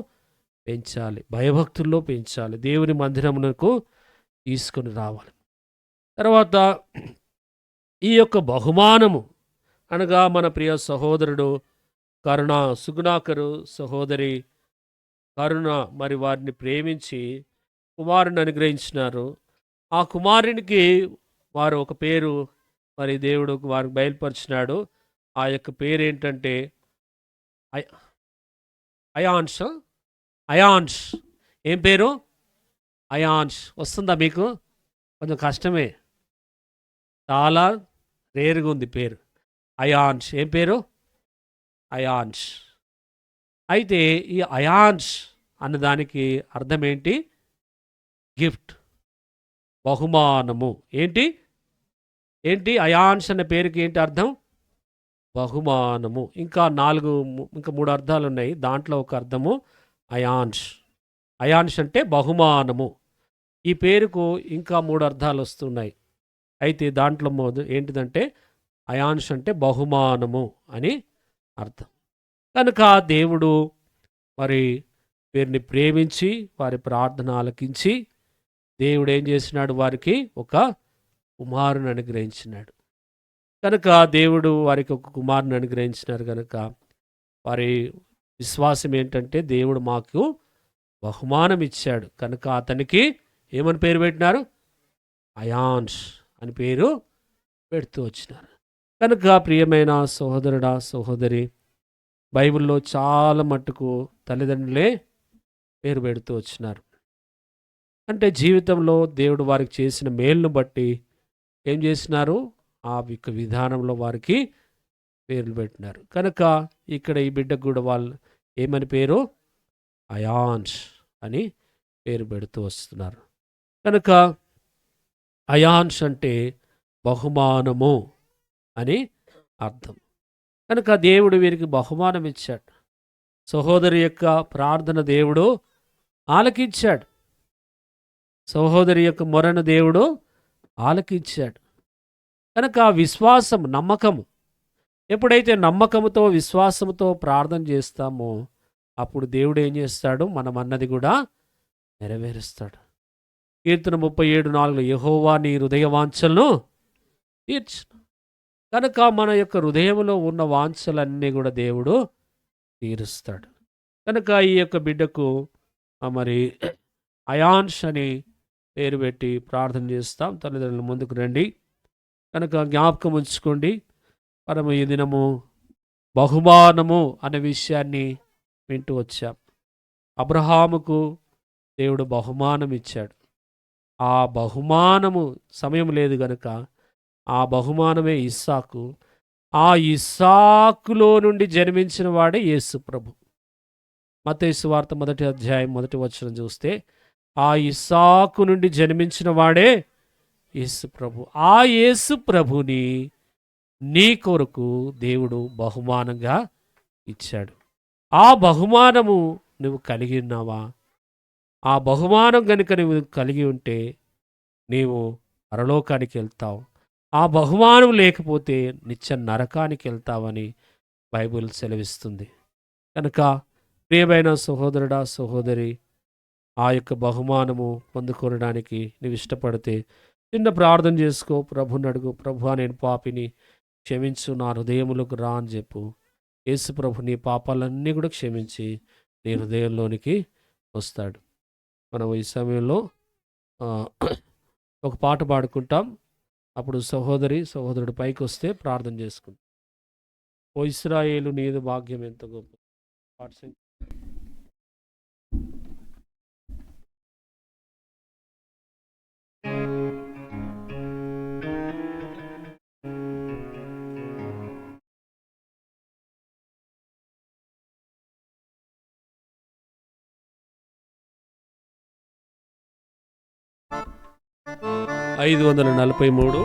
పెంచాలి, భయభక్తుల్లో పెంచాలి, దేవుని మందిరమునకు తీసుకొని రావాలి. తర్వాత ఈ యొక్క బహుమానము అనగా మన ప్రియ సహోదరుడు సుగుణాకరు సహోదరి కరుణ మరి వారిని ప్రేమించి కుమారుని అనుగ్రహించినారు. ఆ కుమారునికి వారు ఒక పేరు మరి దేవుడు వారికి బయలుపరిచినాడు. ఆ యొక్క పేరు ఏంటంటే అయాన్ష్. అయాన్ష్. ఏం పేరు? అయాన్ష్. వస్తుందా మీకు? కొంచెం కష్టమే, చాలా రేరుగా ఉంది పేరు అయాన్ష్. ఏం పేరు? అయాన్ష్. అయితే ఈ అయాన్ష్ అన్నదానికి అర్థం ఏంటి? గిఫ్ట్, బహుమానము. ఏంటి ఏంటి అయాన్ష్ అనే పేరుకి ఏంటి అర్థం? బహుమానము. ఇంకా 3 అర్థాలు ఉన్నాయి. దాంట్లో ఒక అర్థము అయాన్ష్. అయాన్ష్ అంటే బహుమానము. ఈ పేరుకు ఇంకా 3 అర్థాలు వస్తున్నాయి. అయితే దాంట్లో ఏంటిదంటే అయాన్ష్ అంటే బహుమానము అని అర్థం. కనుక దేవుడు మరి వీరిని ప్రేమించి వారి ప్రార్థన ఆలకించి దేవుడు ఏం చేసినాడు, వారికి ఒక కుమారుని అనుగ్రహించినాడు. కనుక దేవుడు వారికి ఒక కుమారుని అనుగ్రహించినారు కనుక వారి విశ్వాసం ఏంటంటే దేవుడు మాకు బహుమానం ఇచ్చాడు కనుక అతనికి ఏమని పేరు పెట్టినారు, అయాన్ష్ అని పేరు పెడుతూ వచ్చినారు. కనుక ప్రియమైన సహోదరుడా సహోదరి, బైబిల్లో చాలా మట్టుకు తల్లిదండ్రులే పేరు పెడుతూ వచ్చినారు. అంటే జీవితంలో దేవుడు వారికి చేసిన మేలును బట్టి ఏం చేసినారు, ఆ యొక్క విధానంలో వారికి పేర్లు పెట్టినారు. కనుక ఇక్కడ ఈ బిడ్డకు కూడా వాళ్ళు ఏమని పేరు, అయాన్ష్ అని పేరు పెడుతూ వస్తున్నారు. కనుక అయాన్ష్ అంటే బహుమానము అని అర్థం. కనుక దేవుడు వీరికి బహుమానం ఇచ్చాడు. సహోదరి యొక్క ప్రార్థన దేవుడు ఆలకించాడు. సహోదరి యొక్క మొరను దేవుడు ఆలకించాడు. కనుక విశ్వాసం, నమ్మకము, ఎప్పుడైతే నమ్మకముతో విశ్వాసముతో ప్రార్థన చేస్తామో అప్పుడు దేవుడు ఏం చేస్తాడు, మనం అన్నది కూడా నెరవేరుస్తాడు. కీర్తన 37:4 యెహోవా నీ హృదయ వాంఛలను తీర్చును. కనుక మన యొక్క హృదయంలో ఉన్న వాంఛలన్నీ కూడా దేవుడు తీరుస్తాడు. కనుక ఈ యొక్క బిడ్డకు మరి అయాన్ష్ అని పేరు పెట్టి ప్రార్థన చేస్తాం. తల్లిదండ్రులు ముందుకు రండి. కనుక జ్ఞాపకం ఉంచుకోండి, మనము ఈ దినము బహుమానము అనే విషయాన్ని వింటూ వచ్చాం. అబ్రహాముకు దేవుడు బహుమానం ఇచ్చాడు. ఆ బహుమానము సమయం లేదు కనుక ఆ బహుమానమే ఇస్సాకు. ఆ ఇస్సాకులో నుండి జన్మించిన వాడే యేసు ప్రభు. మత్తయి సువార్త 1వ అధ్యాయం 1వ వచనం చూస్తే ఆ ఇస్సాకు నుండి జన్మించిన వాడే యేసు ప్రభు. ఆ యేసు ప్రభుని నీ కొరకు దేవుడు బహుమానంగా ఇచ్చాడు. ఆ బహుమానము నువ్వు కలిగి ఉన్నావా? ఆ బహుమానం కనుక నువ్వు కలిగి ఉంటే నీవు పరలోకానికి వెళ్తావు. ఆ బహుమానం లేకపోతే నిత్య నరకానికి వెళ్తావని బైబిల్ సెలవిస్తుంది. కనుక ప్రియమైన సహోదరుడా సహోదరి, ఆ యొక్క బహుమానము పొందుకోవడానికి నువ్వు ఇష్టపడితే చిన్న ప్రార్థన చేసుకో. ప్రభుని అడుగు, ప్రభువా నేను పాపిని, క్షమించు, నా హృదయములకు రా అని చెప్పు. యేసు ప్రభు నీ పాపాలన్నీ కూడా క్షమించి నీ హృదయంలోనికి వస్తాడు. మనం ఈ సమయంలో ఒక పాట పాడుకుంటాం. అప్పుడు సహోదరి సహోదరుడు పైకి వస్తే ప్రార్థన చేసుకుంటాం. ఓ ఇశ్రాయేలు నీదు భాగ్యం ఎంత గొప్ప. పాట 543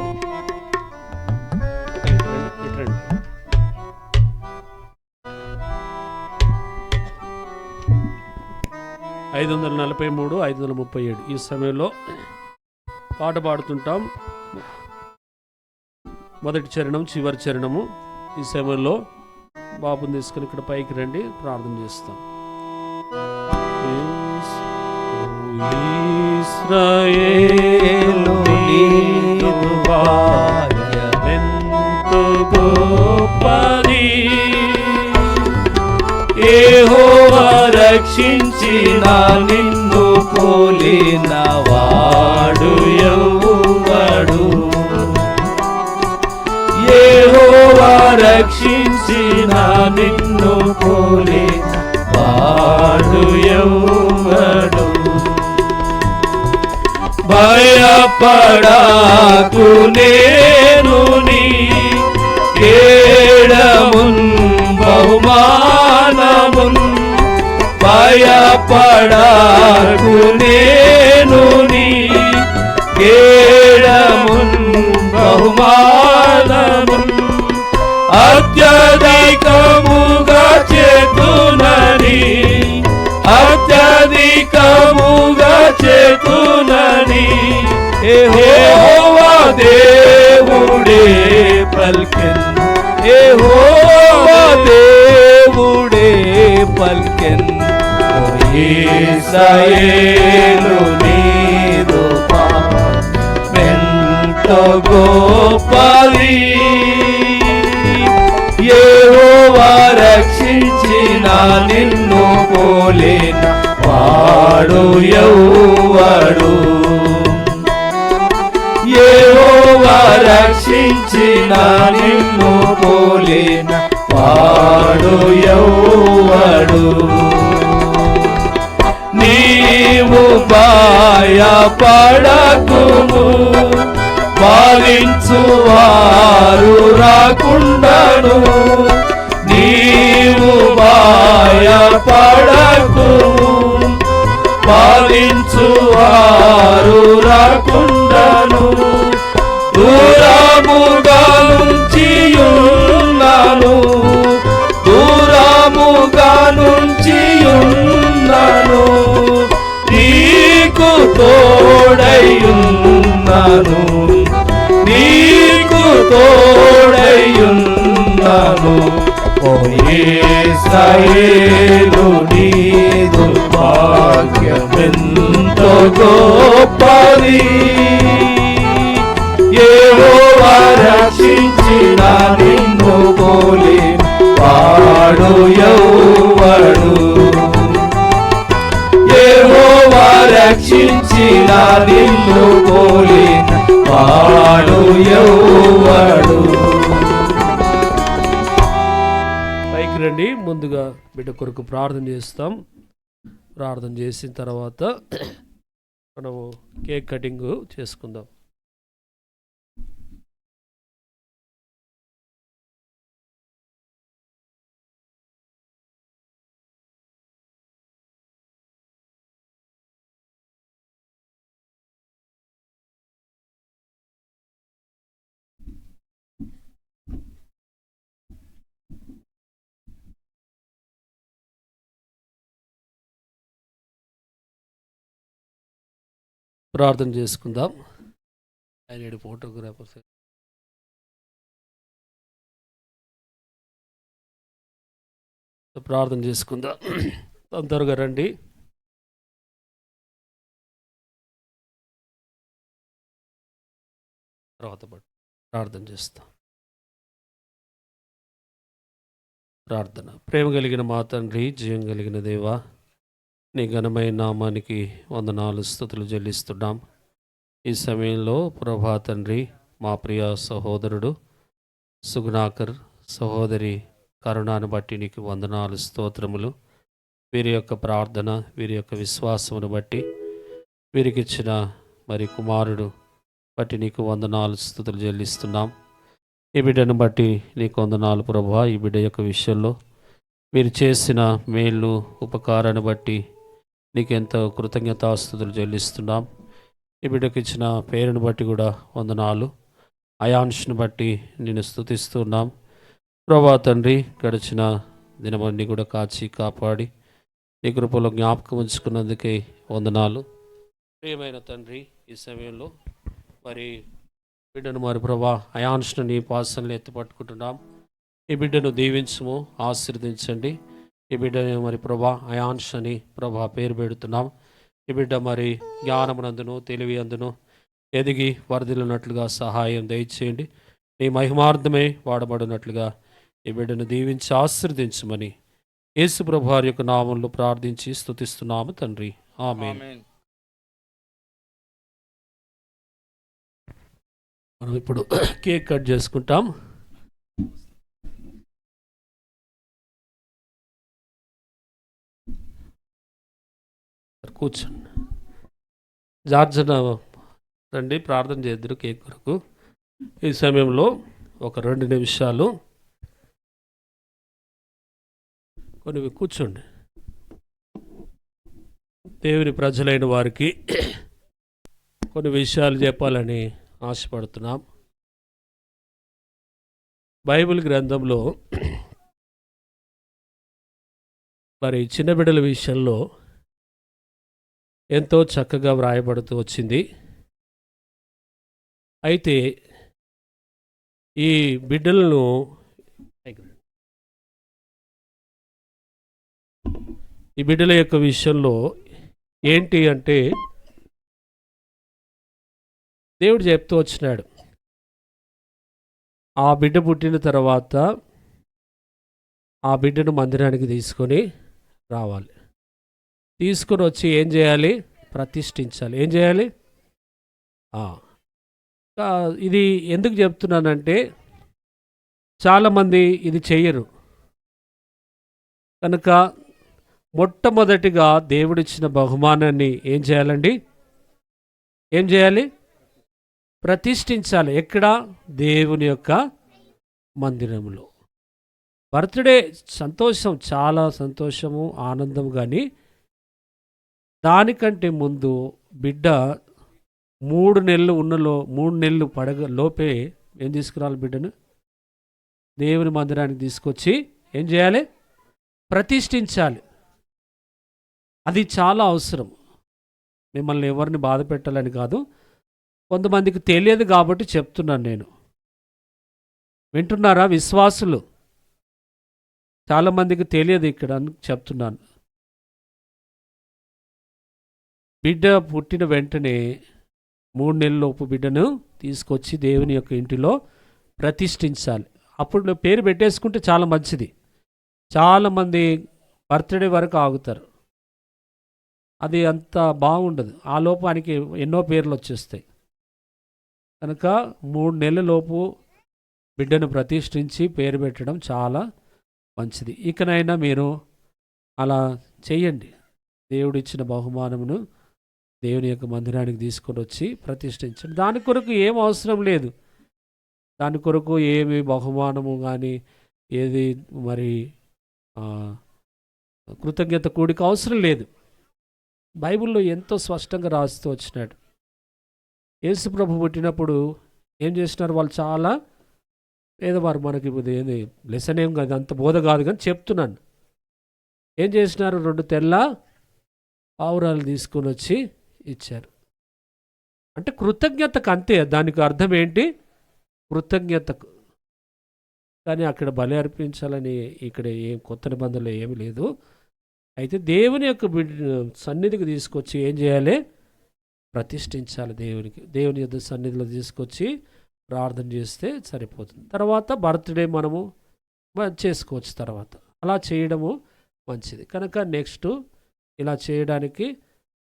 543 537 ఈ సమయంలో పాట పాడుతుంటాం. మొదటి చరణం చివరి చరణము. ఈ సమయంలో బాబుని తీసుకుని ఇక్కడ పైకి రండి, ప్రార్థన చేస్తాం. ఇశ్రాయేలు నీదు భాగ్యమెంతో గొప్పది, యెహోవా రక్షించిన నిన్ను పోలిన వాడు ఎవ్వడు. యెహోవా రక్షించిన నిన్ను పోలిన వాడు ఎవ్వడు. భయపడాకు నేను నీ కేడమున్ బహుమానమున్. భయపడాకు నేను నీ కేడమున్ బహుమానమున్. అత్యధికముగా చేతునని అత్యధికముగా చేతునని యెహోవా దేవుడే పల్కెన్ యెహోవా దేవుడే పల్కెన్ ఓ ఇశ్రాయేలు నీదు ఎంతో గొప్పది యెహోవా రక్షించిన నిన్ను పోలేన వాడు ఎవ్వడు యెహోవా రక్షించిన నిన్ను పోలేన వాడు ఎవ్వడు నీవు భయపడకుము భావించువారు రాకుండను నీవు భయపడకుము భావించువారు రాకుండను దూరముగా నుంచి ఉన్నాను దూరముగా నుంచి ఉన్నాను నీకు తోడైయున్నాను నీకు తోడైయున్నాను ఓ ఇశ్రాయేలు నీదు భాగ్యమెంతో గొప్పది యెహోవా రక్షించిన నిన్ను పోలేన వాడు ఎవ్వడు యెహోవా రక్షించిన నిన్ను పోలేన వాడు ఎవ్వడు. పైకి రండి. ముందుగా బిడ్డ కొరకు ప్రార్థన చేస్తాం. ప్రార్థన చేసిన తర్వాత మనము కేక్ కటింగ్ చేసుకుందాం. ప్రార్థన చేసుకుందాం. ఆయన ఫోటోగ్రాఫర్స్ ప్రార్థన చేసుకుందాం. తొందరగా రండి. తర్వాత ప్రార్థన చేస్తాం. ప్రార్థన. ప్రేమ కలిగిన మా తండ్రి, జయం కలిగిన దేవా, నీ ఘనమైన నామానికి వందనాలు స్తుతులు చెల్లిస్తున్నాం. ఈ సమయంలో ప్రభా తండ్రి, మా ప్రియ సహోదరుడు సుగుణాకర్ సహోదరి కరుణాను బట్టి నీకు వందనాలు స్తోత్రములు. వీరి యొక్క ప్రార్థన, వీరి యొక్క విశ్వాసమును బట్టి, వీరికిచ్చిన మరి కుమారుడు బట్టి నీకు వందనాలు స్తుతులు చెల్లిస్తున్నాం. ఈ బిడ్డను బట్టి నీకు వందనాలు ప్రభా. ఈ బిడ్డ యొక్క విషయంలో మీరు చేసిన మేలు ఉపకారాన్ని బట్టి నీకెంతో కృతజ్ఞతాస్తుతులు చెల్లిస్తున్నాం. ఈ బిడ్డకి ఇచ్చిన పేరును బట్టి కూడా వందనాలు. అయాన్ష్ను బట్టి నేను స్తుతిస్తున్నాం ప్రభా తండ్రి. గడిచిన దినమన్నీ కూడా కాచి కాపాడి నీ కృపలో జ్ఞాపకం ఉంచుకున్నందుకే వందనాలు. ప్రియమైన తండ్రి, ఈ సమయంలో మరి బిడ్డను మరి ప్రభా అయాన్ష్ను నీ పాసనలు ఎత్తుపట్టుకుంటున్నాం. ఈ బిడ్డను దీవించము, ఆశీర్వదించండి. ఈ బిడ్డని మరి ప్రభా అయాన్ష్ అని ప్రభా పేరు పెడుతున్నాం. ఈ బిడ్డ మరి జ్ఞానమునందును తెలివి అందును ఎదిగి వరదిల్లినట్లుగా సహాయం దయచేయండి. నీ మహిమార్థమే వాడబడినట్లుగా ఈ బిడ్డను దీవించి ఆశీర్వదించమని యేసు ప్రభు వారి యొక్క నామంలో ప్రార్థించి స్తుతిస్తున్నాము తండ్రి. ఆమేన్. మనం ఇప్పుడు కేక్ కట్ చేసుకుంటాం. కూర్చోండి. జార్జన రండి, ప్రార్థన చేద్దరు కేక్ కొరకు. ఈ సమయంలో ఒక 2 నిమిషాలు కొన్ని కూర్చోండి. దేవుని ప్రజలైన వారికి కొన్ని విషయాలు చెప్పాలని ఆశపడుతున్నాం. బైబిల్ గ్రంథంలో మరి చిన్న బిడ్డల విషయంలో ఎంతో చక్కగా వ్రాయబడుతూ వచ్చింది. అయితే ఈ బిడ్డలను ఈ బిడ్డల యొక్క విషయంలో ఏంటి అంటే దేవుడు చెప్తూ వచ్చినాడు, ఆ బిడ్డ పుట్టిన తర్వాత ఆ బిడ్డను మందిరానికి తీసుకొని రావాలి. తీసుకొని వచ్చి ఏం చేయాలి? ప్రతిష్ఠించాలి. ఏం చేయాలి? ఇది ఎందుకు చెప్తున్నానంటే చాలామంది ఇది చెయ్యరు కనుక మొట్టమొదటిగా దేవుడిచ్చిన బహుమానాన్ని ఏం చేయాలండి? ఏం చేయాలి? ప్రతిష్ఠించాలి. ఎక్కడ? దేవుని యొక్క మందిరంలో. బర్త్డే సంతోషం, చాలా సంతోషము, ఆనందం. కానీ దానికంటే ముందు బిడ్డ 3 నెలలు 3 నెలలు లోపే ఏం తీసుకురావాలి? బిడ్డను దేవుని మందిరానికి తీసుకొచ్చి ఏం చేయాలి? ప్రతిష్ఠించాలి. అది చాలా అవసరం. మిమ్మల్ని ఎవరిని బాధ పెట్టాలని కాదు, కొంతమందికి తెలియదు కాబట్టి చెప్తున్నాను నేను. వింటున్నారా విశ్వాసులు? చాలామందికి తెలియదు ఇక్కడ చెప్తున్నాను. బిడ్డ పుట్టిన వెంటనే 3 నెలలలోపు బిడ్డను తీసుకొచ్చి దేవుని యొక్క ఇంటిలో ప్రతిష్ఠించాలి. అప్పుడు పేరు పెట్టేసుకుంటే చాలా మంచిది. చాలామంది బర్త్డే వరకు ఆగుతారు, అది అంత బాగుండదు. ఆ లోపానికి ఎన్నో పేర్లు వచ్చేస్తాయి. కనుక 3 నెలలలోపు బిడ్డను ప్రతిష్ఠించి పేరు పెట్టడం చాలా మంచిది. ఇకనైనా మీరు అలా చేయండి. దేవుడిచ్చిన బహుమానమును దేవుని యొక్క మందిరానికి తీసుకొని వచ్చి ప్రతిష్ఠించండి. దాని కొరకు ఏం అవసరం లేదు. దాని కొరకు ఏమి బహుమానము కానీ ఏది మరి కృతజ్ఞత కూడిక అవసరం లేదు. బైబిల్లో ఎంతో స్పష్టంగా రాస్తూ వచ్చినాడు. యేసు ప్రభు పుట్టినప్పుడు ఏం చేసినారు? వాళ్ళు చాలా పేదవారు. మనకి ఏది లెసన్ ఏం కాదు, అంత బోధ కాదు, కానీ చెప్తున్నాను. ఏం చేసినారు? 2 తెల్ల పావురాలు తీసుకొని వచ్చి ఇచ్చారు. అంటే కృతజ్ఞతకు, అంతే. దానికి అర్థం ఏంటి? కృతజ్ఞతకు. కానీ అక్కడ బలి అర్పించాలని ఇక్కడ ఏం కొత్త నిబంధనలు ఏమి లేదు. అయితే దేవుని యొక్క సన్నిధికి తీసుకొచ్చి ఏం చేయాలి? ప్రతిష్ఠించాలి. దేవుని యొక్క సన్నిధిలో తీసుకొచ్చి ప్రార్థన చేస్తే సరిపోతుంది. తర్వాత బర్త్డే మనము చేసుకోవచ్చు. తర్వాత అలా చేయడము మంచిది. కనుక నెక్స్ట్ ఇలా చేయడానికి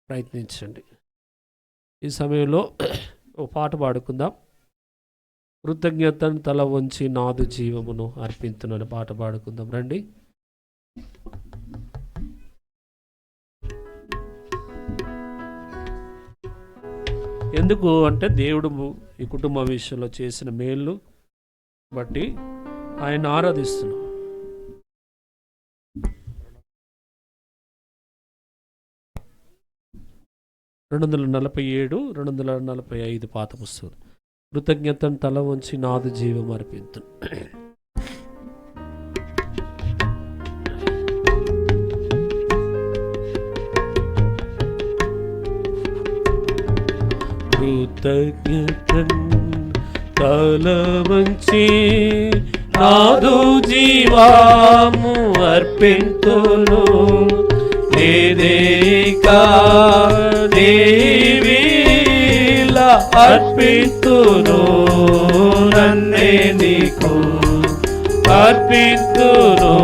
ప్రయత్నించండి. ఈ సమయంలో ఓ పాట పాడుకుందాం. కృతజ్ఞతను తల వంచి నాదు జీవమును అర్పించునని పాట పాడుకుందాం. రండి. ఎందుకు అంటే దేవుడు ఈ కుటుంబ విషయంలో చేసిన మేలు బట్టి ఆయన ఆరాధిస్తున్నాం. రెండు 247, 245 పాత పుస్తకం. కృతజ్ఞతను తల వంచి నాదు జీవం అర్పించు. కృతజ్ఞతను తల వంచి నాదు జీవము అర్పింతును. దేదేకా దేవీల అర్పితును. నన్నే నీకు అర్పితును.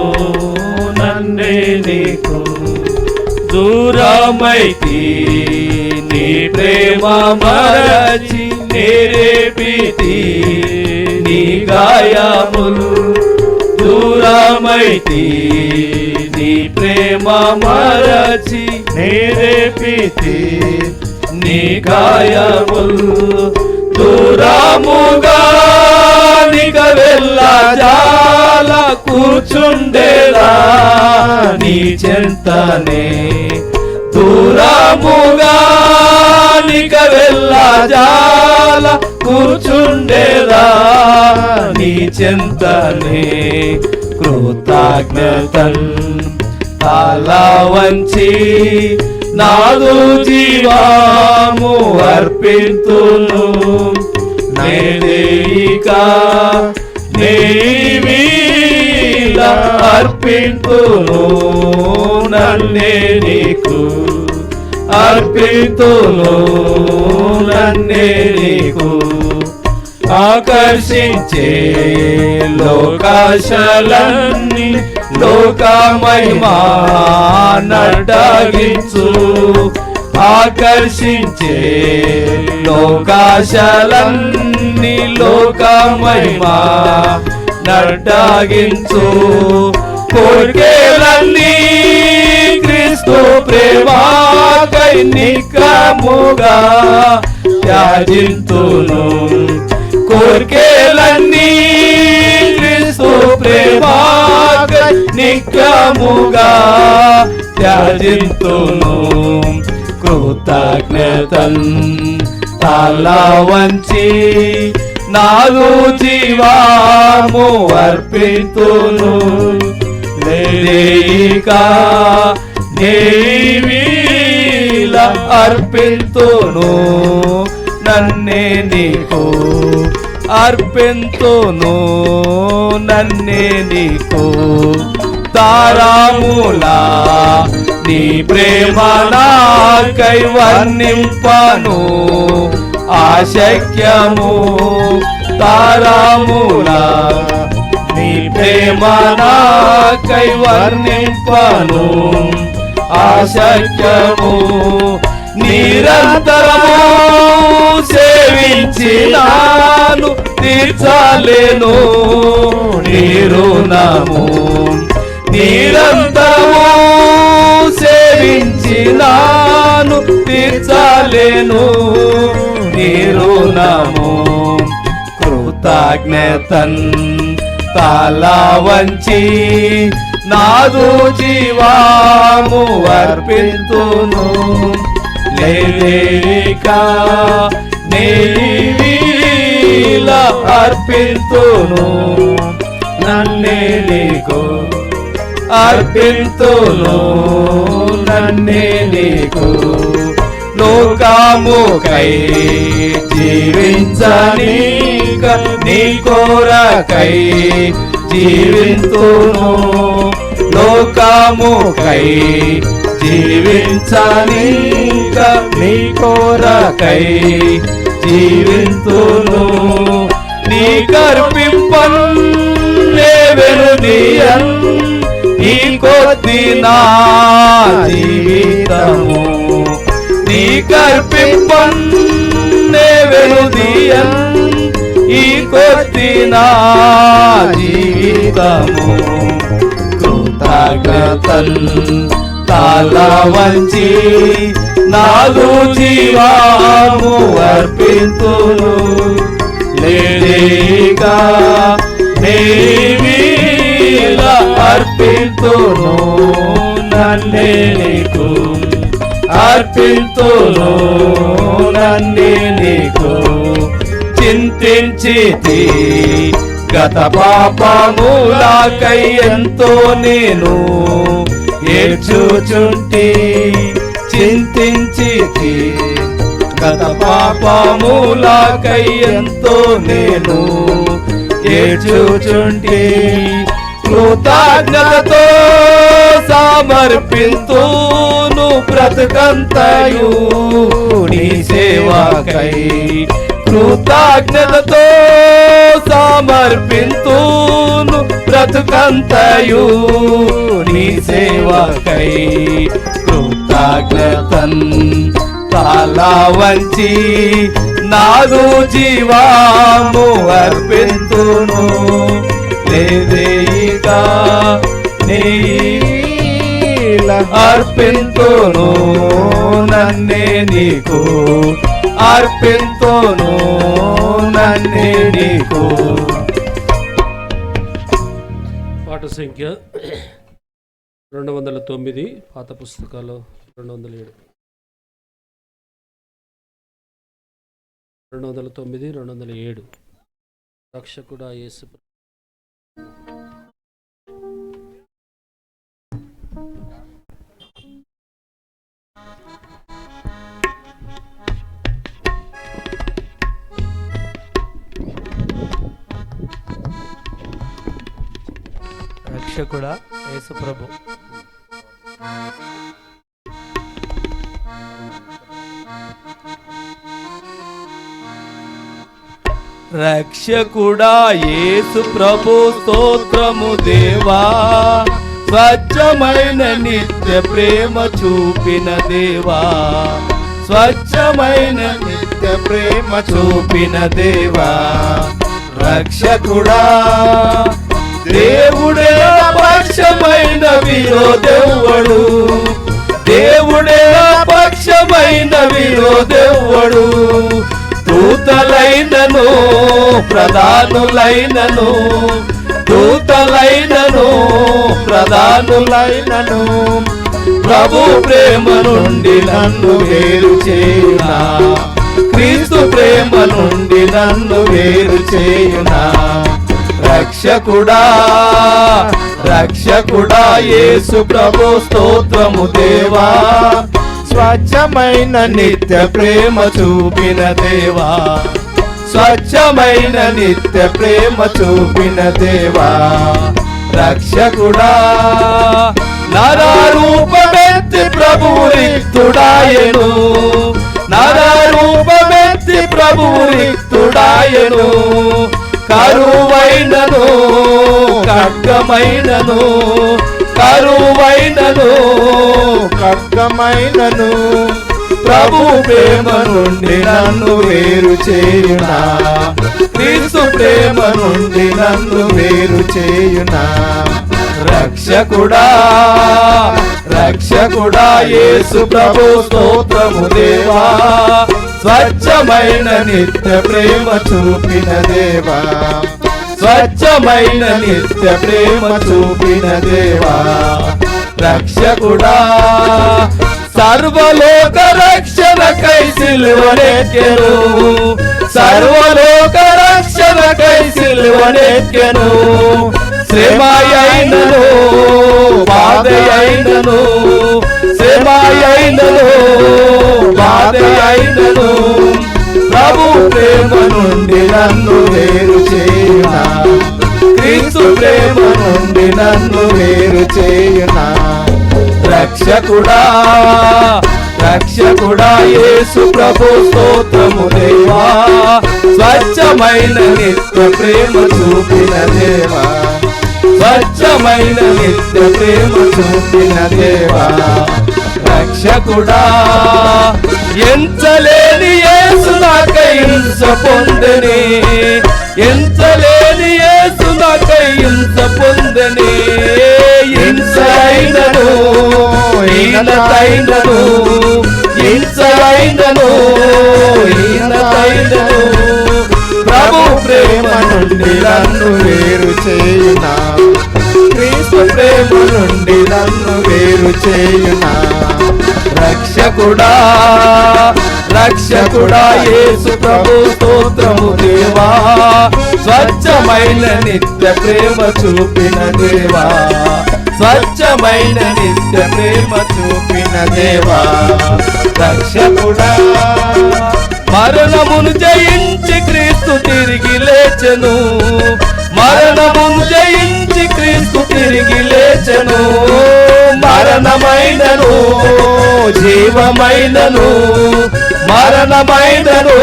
నన్నే నీకు దూరమైతి నీ ప్రేమ మరచి నేరేపితి నీ గాయములు. దూరమైతి నీ ప్రేమ మరచి నేరేపితి నీ గాయములు. దూరముగా నిగ వెళ్ళ జాల కూర్చుండేలా నీ చెంతనే. దూరముగా నిగ వెళ్ళ జాల కూర్చుండేలా నీ చెంతనే. కృతజ్ఞతన్ తల వంచి నాదు జీవము అర్పింతును. నేనేక నీవీల అర్పింతును నన్నే నీకు అర్పింతును నన్నే నీకు ఆకర్షించే లోకాశలన్నీ లోక మహిమా నడ్డాగించు ఆకర్షించే లోకాశలన్నీ లోక మహిమా నడ్డాగించు కోర్కెలన్నీ క్రీస్తు ప్రేమాకై నిక్కముగా త్యాజింతును కోర్కెలన్నీ క్రీస్తు ప్రేమాకై నిక్కముగా త్యాజింతును కృతజ్ఞతన్ తల వంచి నాదు జీవాము అర్పింతును లేక నీవీల అర్పింతును నన్నే నీకు అర్పింతును నన్నే నీకు తారాములా నీ ప్రేమ నాకై వర్ణింపను ఆశక్యము తారాములా నీ ప్రేమ నాకై వర్ణింపను ఆశక్యము నిరంతరము సేవించినాను తీర్చలేను నీ రుణము నిరంతరము సేవించినాను తీర్చలేను నీ రుణము కృతజ్ఞతన్ తల వంచి నాదు జీవాము అర్పింతును లేక నీవీల అర్పింతును నన్నే నీకు అర్పింతును నన్నే నీకు లోకముకై జీవించనీక నీ కోరకై జీవింతును లోకముకై జీవించనీక నీ కోరకై జీవింతును నీ కర్పింపన్ వెనుదీయన్ ఈ కొద్ది నా జీవితము నీ కర్పింపన్ వెనుదీయన్ ఈ కొద్ది నా జీవితము కృతజ్ఞతన్ తల వంచి నాదు జీవాము అర్పింతును లేక నీవీల అర్పింతును నన్నే నీకు అర్పింతును నన్నే నీకు చింతించితి గత పాపములకై ఎంతో నేను ఏడ్చుచుంటి చింతించితి గత పాపములకై ఎంతో నేను ఏడ్చుచుంటి కృతజ్ఞతతో సమర్పింతును బ్రతుకంతయు నీ సేవకై కృతజ్ఞతతో సమర్పింతును బ్రతుకంతయు నీ సేవకై కృతజ్ఞతన్ తల వంచి నాదు జీవాము అర్పింతును లేక నీల అర్పింతును నన్నే నీకు అర్పింతును నన్నే నీకు. పాట సంఖ్య 209, పాత పుస్తకాలు 207, 209, 207. రక్షకుడా యేసు రక్షకుడా యేసు ప్రభు. రక్షకుడా యేసు ప్రభు స్తోత్రము దేవా, స్వచ్ఛమైన నిత్య ప్రేమ చూపిన దేవా, స్వచ్ఛమైన నిత్య ప్రేమ చూపిన దేవా. రక్షకుడా దేవుడే పక్షమైన విరోధెవ్వడు, దేవుడే పక్షమైన విరోధెవ్వడు. దూతలైనను ప్రధానులైనను, దూతలైనను ప్రధానులైనను, ప్రభు ప్రేమ నుండి నన్ను వేరు చేయునా, క్రీస్తు ప్రేమ నుండి నన్ను వేరు చేయునా. రక్షకుడా రక్షకుడా యేసు ప్రభు స్తోత్రము దేవా, స్వచ్ఛమైన నిత్య ప్రేమ చూపిన దేవా, స్వచ్ఛమైన నిత్య ప్రేమ చూపిన దేవా. రక్షకుడా నరరూపమెత్తి ప్రభువు రిక్తుడాయెను, నరరూపమెత్తి ప్రభువు రిక్తుడాయెను. కరువైనను ఖడ్గమైనను, కరువైనను ఖడ్గమైనను, ప్రభు ప్రేమ నుండి నన్ను వేరు చేయునా, క్రీస్తు ప్రేమ నుండి నన్ను వేరు చేయునా. రక్షకుడా రక్షకుడా యేసు ప్రభు స్తోత్రము దేవా, స్వచ్ఛమైన నిత్య ప్రేమ చూపిన దేవా, స్వచ్ఛమైన నిత్య ప్రేమ చూపిన దేవా. రక్షకుడా సర్వలోక రక్షణకై సిలువనెక్కెను, సర్వలోక రక్షణకై సిలువనెక్కెను. శ్రమయైనను బాధయైనను, శ్రమయైనను బాధయైనను, ప్రభు ప్రేమ నుండి నన్ను వేరు చేయునా, క్రీస్తు ప్రేమ నుండి నన్ను వేరు చేయునా. రక్షకుడా రక్షకుడా యేసు ప్రభు స్తోత్రము దేవా, స్వచ్ఛమైన నిత్య ప్రేమ చూపిన దేవా, స్వచ్ఛమైన నిత్య ప్రేమ చూపిన దేవా. రక్షకుడా ఎంచలేని యేసు నాకై హింస పొందెనే, ఎంచలేని యేసు నాకై హింస పొందెనే. హింసైనను హీనతైనను, హింసైనను హీనతైనను, ప్రభు ప్రేమ నుండి నన్ను వేరు చేయునా, క్రీస్తు ప్రేమ నుండి నన్ను వేరు చేయునా. రక్షకుడా రక్షకుడా యేసు ప్రభు స్తోత్రము దేవా, స్వచ్ఛమైన నిత్య ప్రేమ చూపిన దేవా, స్వచ్ఛమైన నిత్య ప్రేమ చూపిన దేవా. రక్షకుడా మరణమును జయించి క్రీస్తు తిరిగి లేచెను, మరణమును జయించి క్రీస్తు తిరిగి లేచెను. మరణమైనను జీవమైనను, మరణమైనను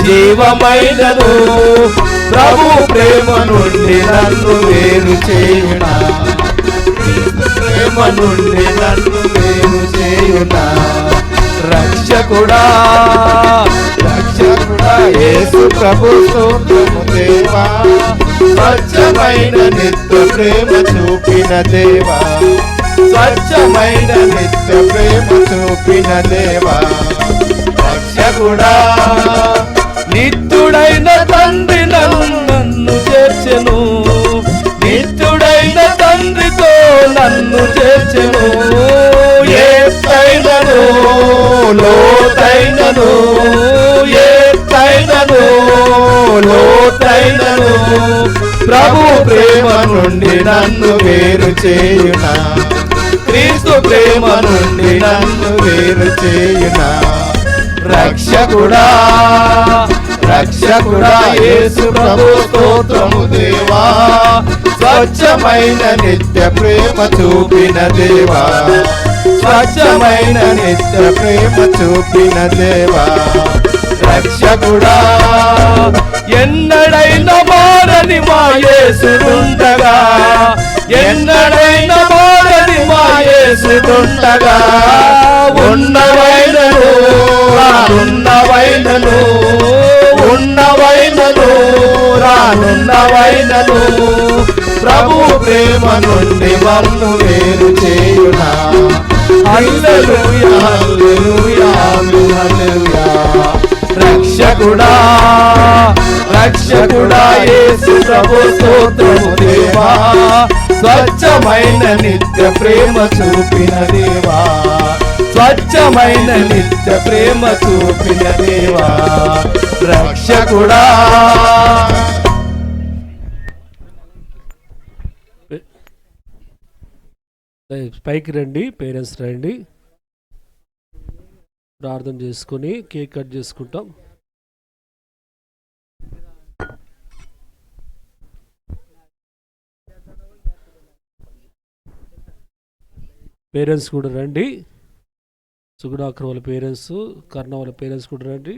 జీవమైనను, ప్రభు ప్రేమ నుండి నన్ను వేరు చేయునా, ప్రేమ నుండి నన్ను వేరు చేయునా. రక్షకుడా రక్షకుడా యేసు ప్రభు స్తోత్రము దేవా, స్వచ్ఛమైన నిత్య ప్రేమ చూపిన దేవా, స్వచ్ఛమైన నిత్య ప్రేమ చూపిన దేవా. రక్షకుడా నిత్యుడైన తండ్రి నన్ను చేర్చెను, నిత్యుడైన తండ్రితో నన్ను చేర్చెను. ఎత్తైనను లోతైనను, ఎత్తైనను లోతైనను, ప్రభు ప్రేమ నుండి నన్ను వేరు చేయునా, క్రీస్తు ప్రేమ నుండి నన్ను వేరు చేయునా. రక్షకుడా రక్షకుడా యేసు ప్రభు స్తోత్రము దేవా, స్వచ్ఛమైన నిత్య ప్రేమ చూపిన దేవా, స్వచ్ఛమైన నిత్య ప్రేమ చూపిన దేవా. రక్షకుడా ఎన్నడైనా మారని మా యేసుడుండగా, ఎన్నడైనా మారని మా యేసుడుండగా, ఉన్నవైనను రానున్నవైనను, ఉన్నవైనను రానున్నవైనను, ప్రభు ప్రేమ నుండి మమ్ము వేరు చేయునా. హల్లెలూయా హల్లెలూయా హల్లెలూయా. రక్షకుడా రక్షకుడా యేసు ప్రభు స్తోత్రము దేవా, స్వచ్ఛమైన నిత్య ప్రేమ చూపిన దేవా, స్వచ్ఛమైన నిత్య ప్రేమ చూపిన దేవా. రక్షకుడా పైకి రండి, పేరెంట్స్ రండి, ప్రార్థన చేసుకుని కేక్ కట్ చేసుకుంటాం. పేరెంట్స్ కూడా రండి, సుగుణాకర్ వాళ్ళ పేరెంట్స్, కర్ణ వాళ్ళ పేరెంట్స్ కూడా రండి.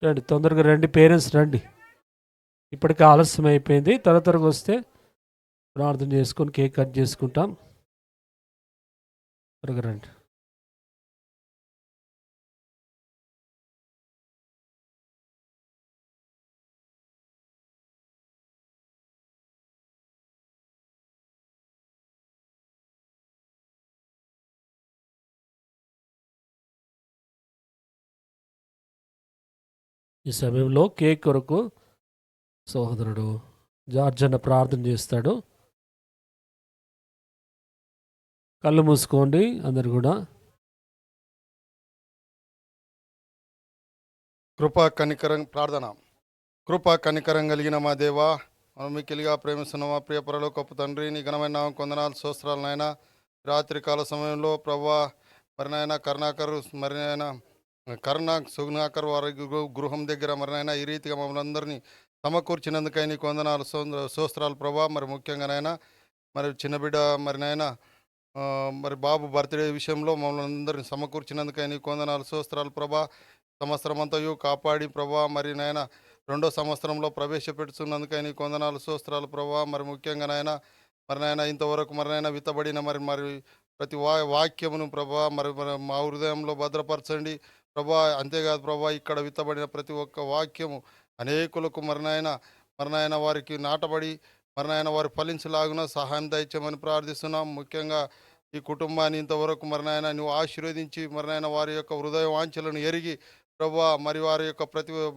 రండి, తొందరగా రండి, పేరెంట్స్ రండి, ఇప్పటికే ఆలస్యం అయిపోయింది. త్వరగా వస్తే ప్రార్థన చేసుకొని కేక్ కట్ చేసుకుంటాం. త్వరగా రండి. ఈ సమయంలో కేక్ కొరకు సహోదరుడు జార్జ్ అన్న ప్రార్థన చేస్తాడు. కళ్ళు మూసుకోండి అందరు కూడా. కృపా కనికరం ప్రార్థన. కృపా కనికరం కలిగిన మా దేవా, మిక్కిలిగా ప్రేమిస్తున్న మా ప్రియ పరలోకపు తండ్రి, నీ ఘనమైన నామం కొందనాలు స్తోత్రాలు నాయన. రాత్రికాల సమయంలో ప్రభా మరి నాయన కరుణాకర్ మరి నాయన సుగుణాకర్ వారి గృహం దగ్గర మరి నాయన ఈ రీతిగా మమ్మల్ని అందరినీ సమకూర్చినందుకై నీకు వందనాలు స్తోత్రాలు ప్రభా. మరి ముఖ్యంగా నాయన మరి చిన్న బిడ్డ మరి నాయన మరి బాబు బర్త్డే విషయంలో మమ్మల్ని అందరినీ సమకూర్చినందుకై నీకు వందనాలు స్తోత్రాలు ప్రభా. సంవత్సరం అంతయు కాపాడి ప్రభా మరి నాయన రెండో సంవత్సరంలో ప్రవేశపెడుతున్నందుకై నీకు వందనాలు స్తోత్రాలు ప్రభా. మరి ముఖ్యంగా నాయన మరి నాయన ఇంతవరకు మరి నాయన విత్తబడిన మరి ప్రతి వాక్యమును ప్రభా మరి మా హృదయంలో భద్రపరచండి ప్రభా. అంతేకాదు ప్రభా, ఇక్కడ విత్తబడిన ప్రతి ఒక్క వాక్యము అనేకులకు మరి నాయన వారికి నాటబడి మరి నాయన వారు ఫలించలాగున సహాయం దయచేయమని ప్రార్థిస్తున్నాం. ముఖ్యంగా ఈ కుటుంబాన్ని ఇంతవరకు మరి నాయన నువ్వు ఆశీర్వదించి మరి నాయన వారి యొక్క హృదయ వాంఛలను ఎరిగి ప్రభా మరి వారి యొక్క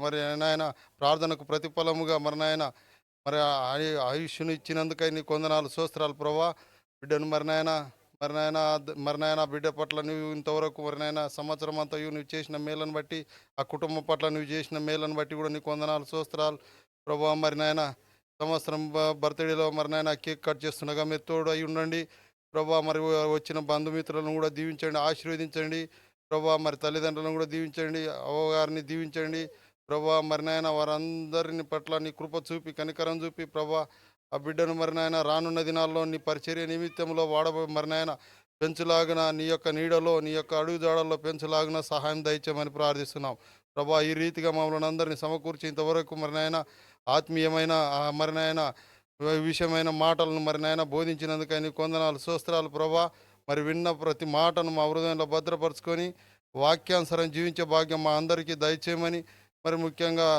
మరి నాయన ప్రార్థనకు ప్రతిఫలముగా మరి నాయన మరి ఆయుష్ను ఇచ్చినందుకై నీకు వందనాలు స్తోత్రాలు ప్రభా. బిడ్డను మరి నాయన బిడ్డ పట్ల నువ్వు ఇంతవరకు మరి నాయన సంవత్సరం అంతా నువ్వు చేసిన మేలను బట్టి, ఆ కుటుంబం పట్ల నువ్వు చేసిన మేలను బట్టి కూడా నీకు వందనాలు స్తోత్రాలు ప్రభా. మరి నాయన సంవత్సరం బర్త్డేలో మరి నాయన కేక్ కట్ చేస్తుండగా మీరు తోడు అయి ఉండండి ప్రభా. మరి వచ్చిన బంధుమిత్రులను కూడా దీవించండి, ఆశీర్వదించండి ప్రభా. మరి తల్లిదండ్రులను కూడా దీవించండి, అవ్వగారిని దీవించండి ప్రభా. మరి నాయన వారందరిని పట్ల నీ కృప చూపి కనికరం చూపి ప్రభా. ఆ బిడ్డను మరి నాయన రానున్న దినాల్లో నీ పరిచర్య నిమిత్తంలో మరి నాయన పెంచులాగిన నీ యొక్క నీడలో నీ యొక్క అడుగుజాడల్లో పెంచులాగిన సహాయం దయచేయమని ప్రార్థిస్తున్నాం ప్రభా. ఈ రీతిగా మమ్మల్ని అందరినీ సమకూర్చి ఇంతవరకు మరి నాయన ఆత్మీయమైన మరి నాయన విషయమైన మాటలను మరి నాయన బోధించినందుకై నీకు వందనాలు స్తోత్రాలు ప్రభా. మరి విన్న ప్రతి మాటను మా హృదయంలో భద్రపరుచుకొని వాక్యానుసారం జీవించే భాగ్యం మా అందరికీ దయచేయమని, మరి ముఖ్యంగా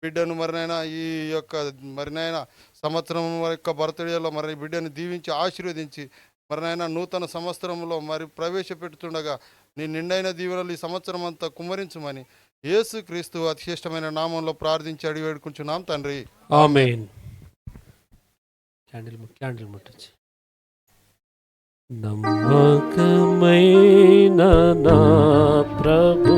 బిడ్డను మరినైనా ఈ యొక్క మరినైనా సంవత్సరం యొక్క బర్త్డేలో మరి బిడ్డను దీవించి ఆశీర్వదించి మరినైనా నూతన సంవత్సరంలో మరి ప్రవేశపెడుతుండగా నీ నిండైన దీవెనలు ఈ సంవత్సరం అంతా కుమ్మరించమని యేసు క్రీస్తు అతిశ్రేష్టమైన నామంలో ప్రార్థించి అడిగి వేడుకుంటున్నాం తండ్రి, ఆమేన్. క్యాండిల్ ముట్టించి నమ్మకమైన నా ప్రభు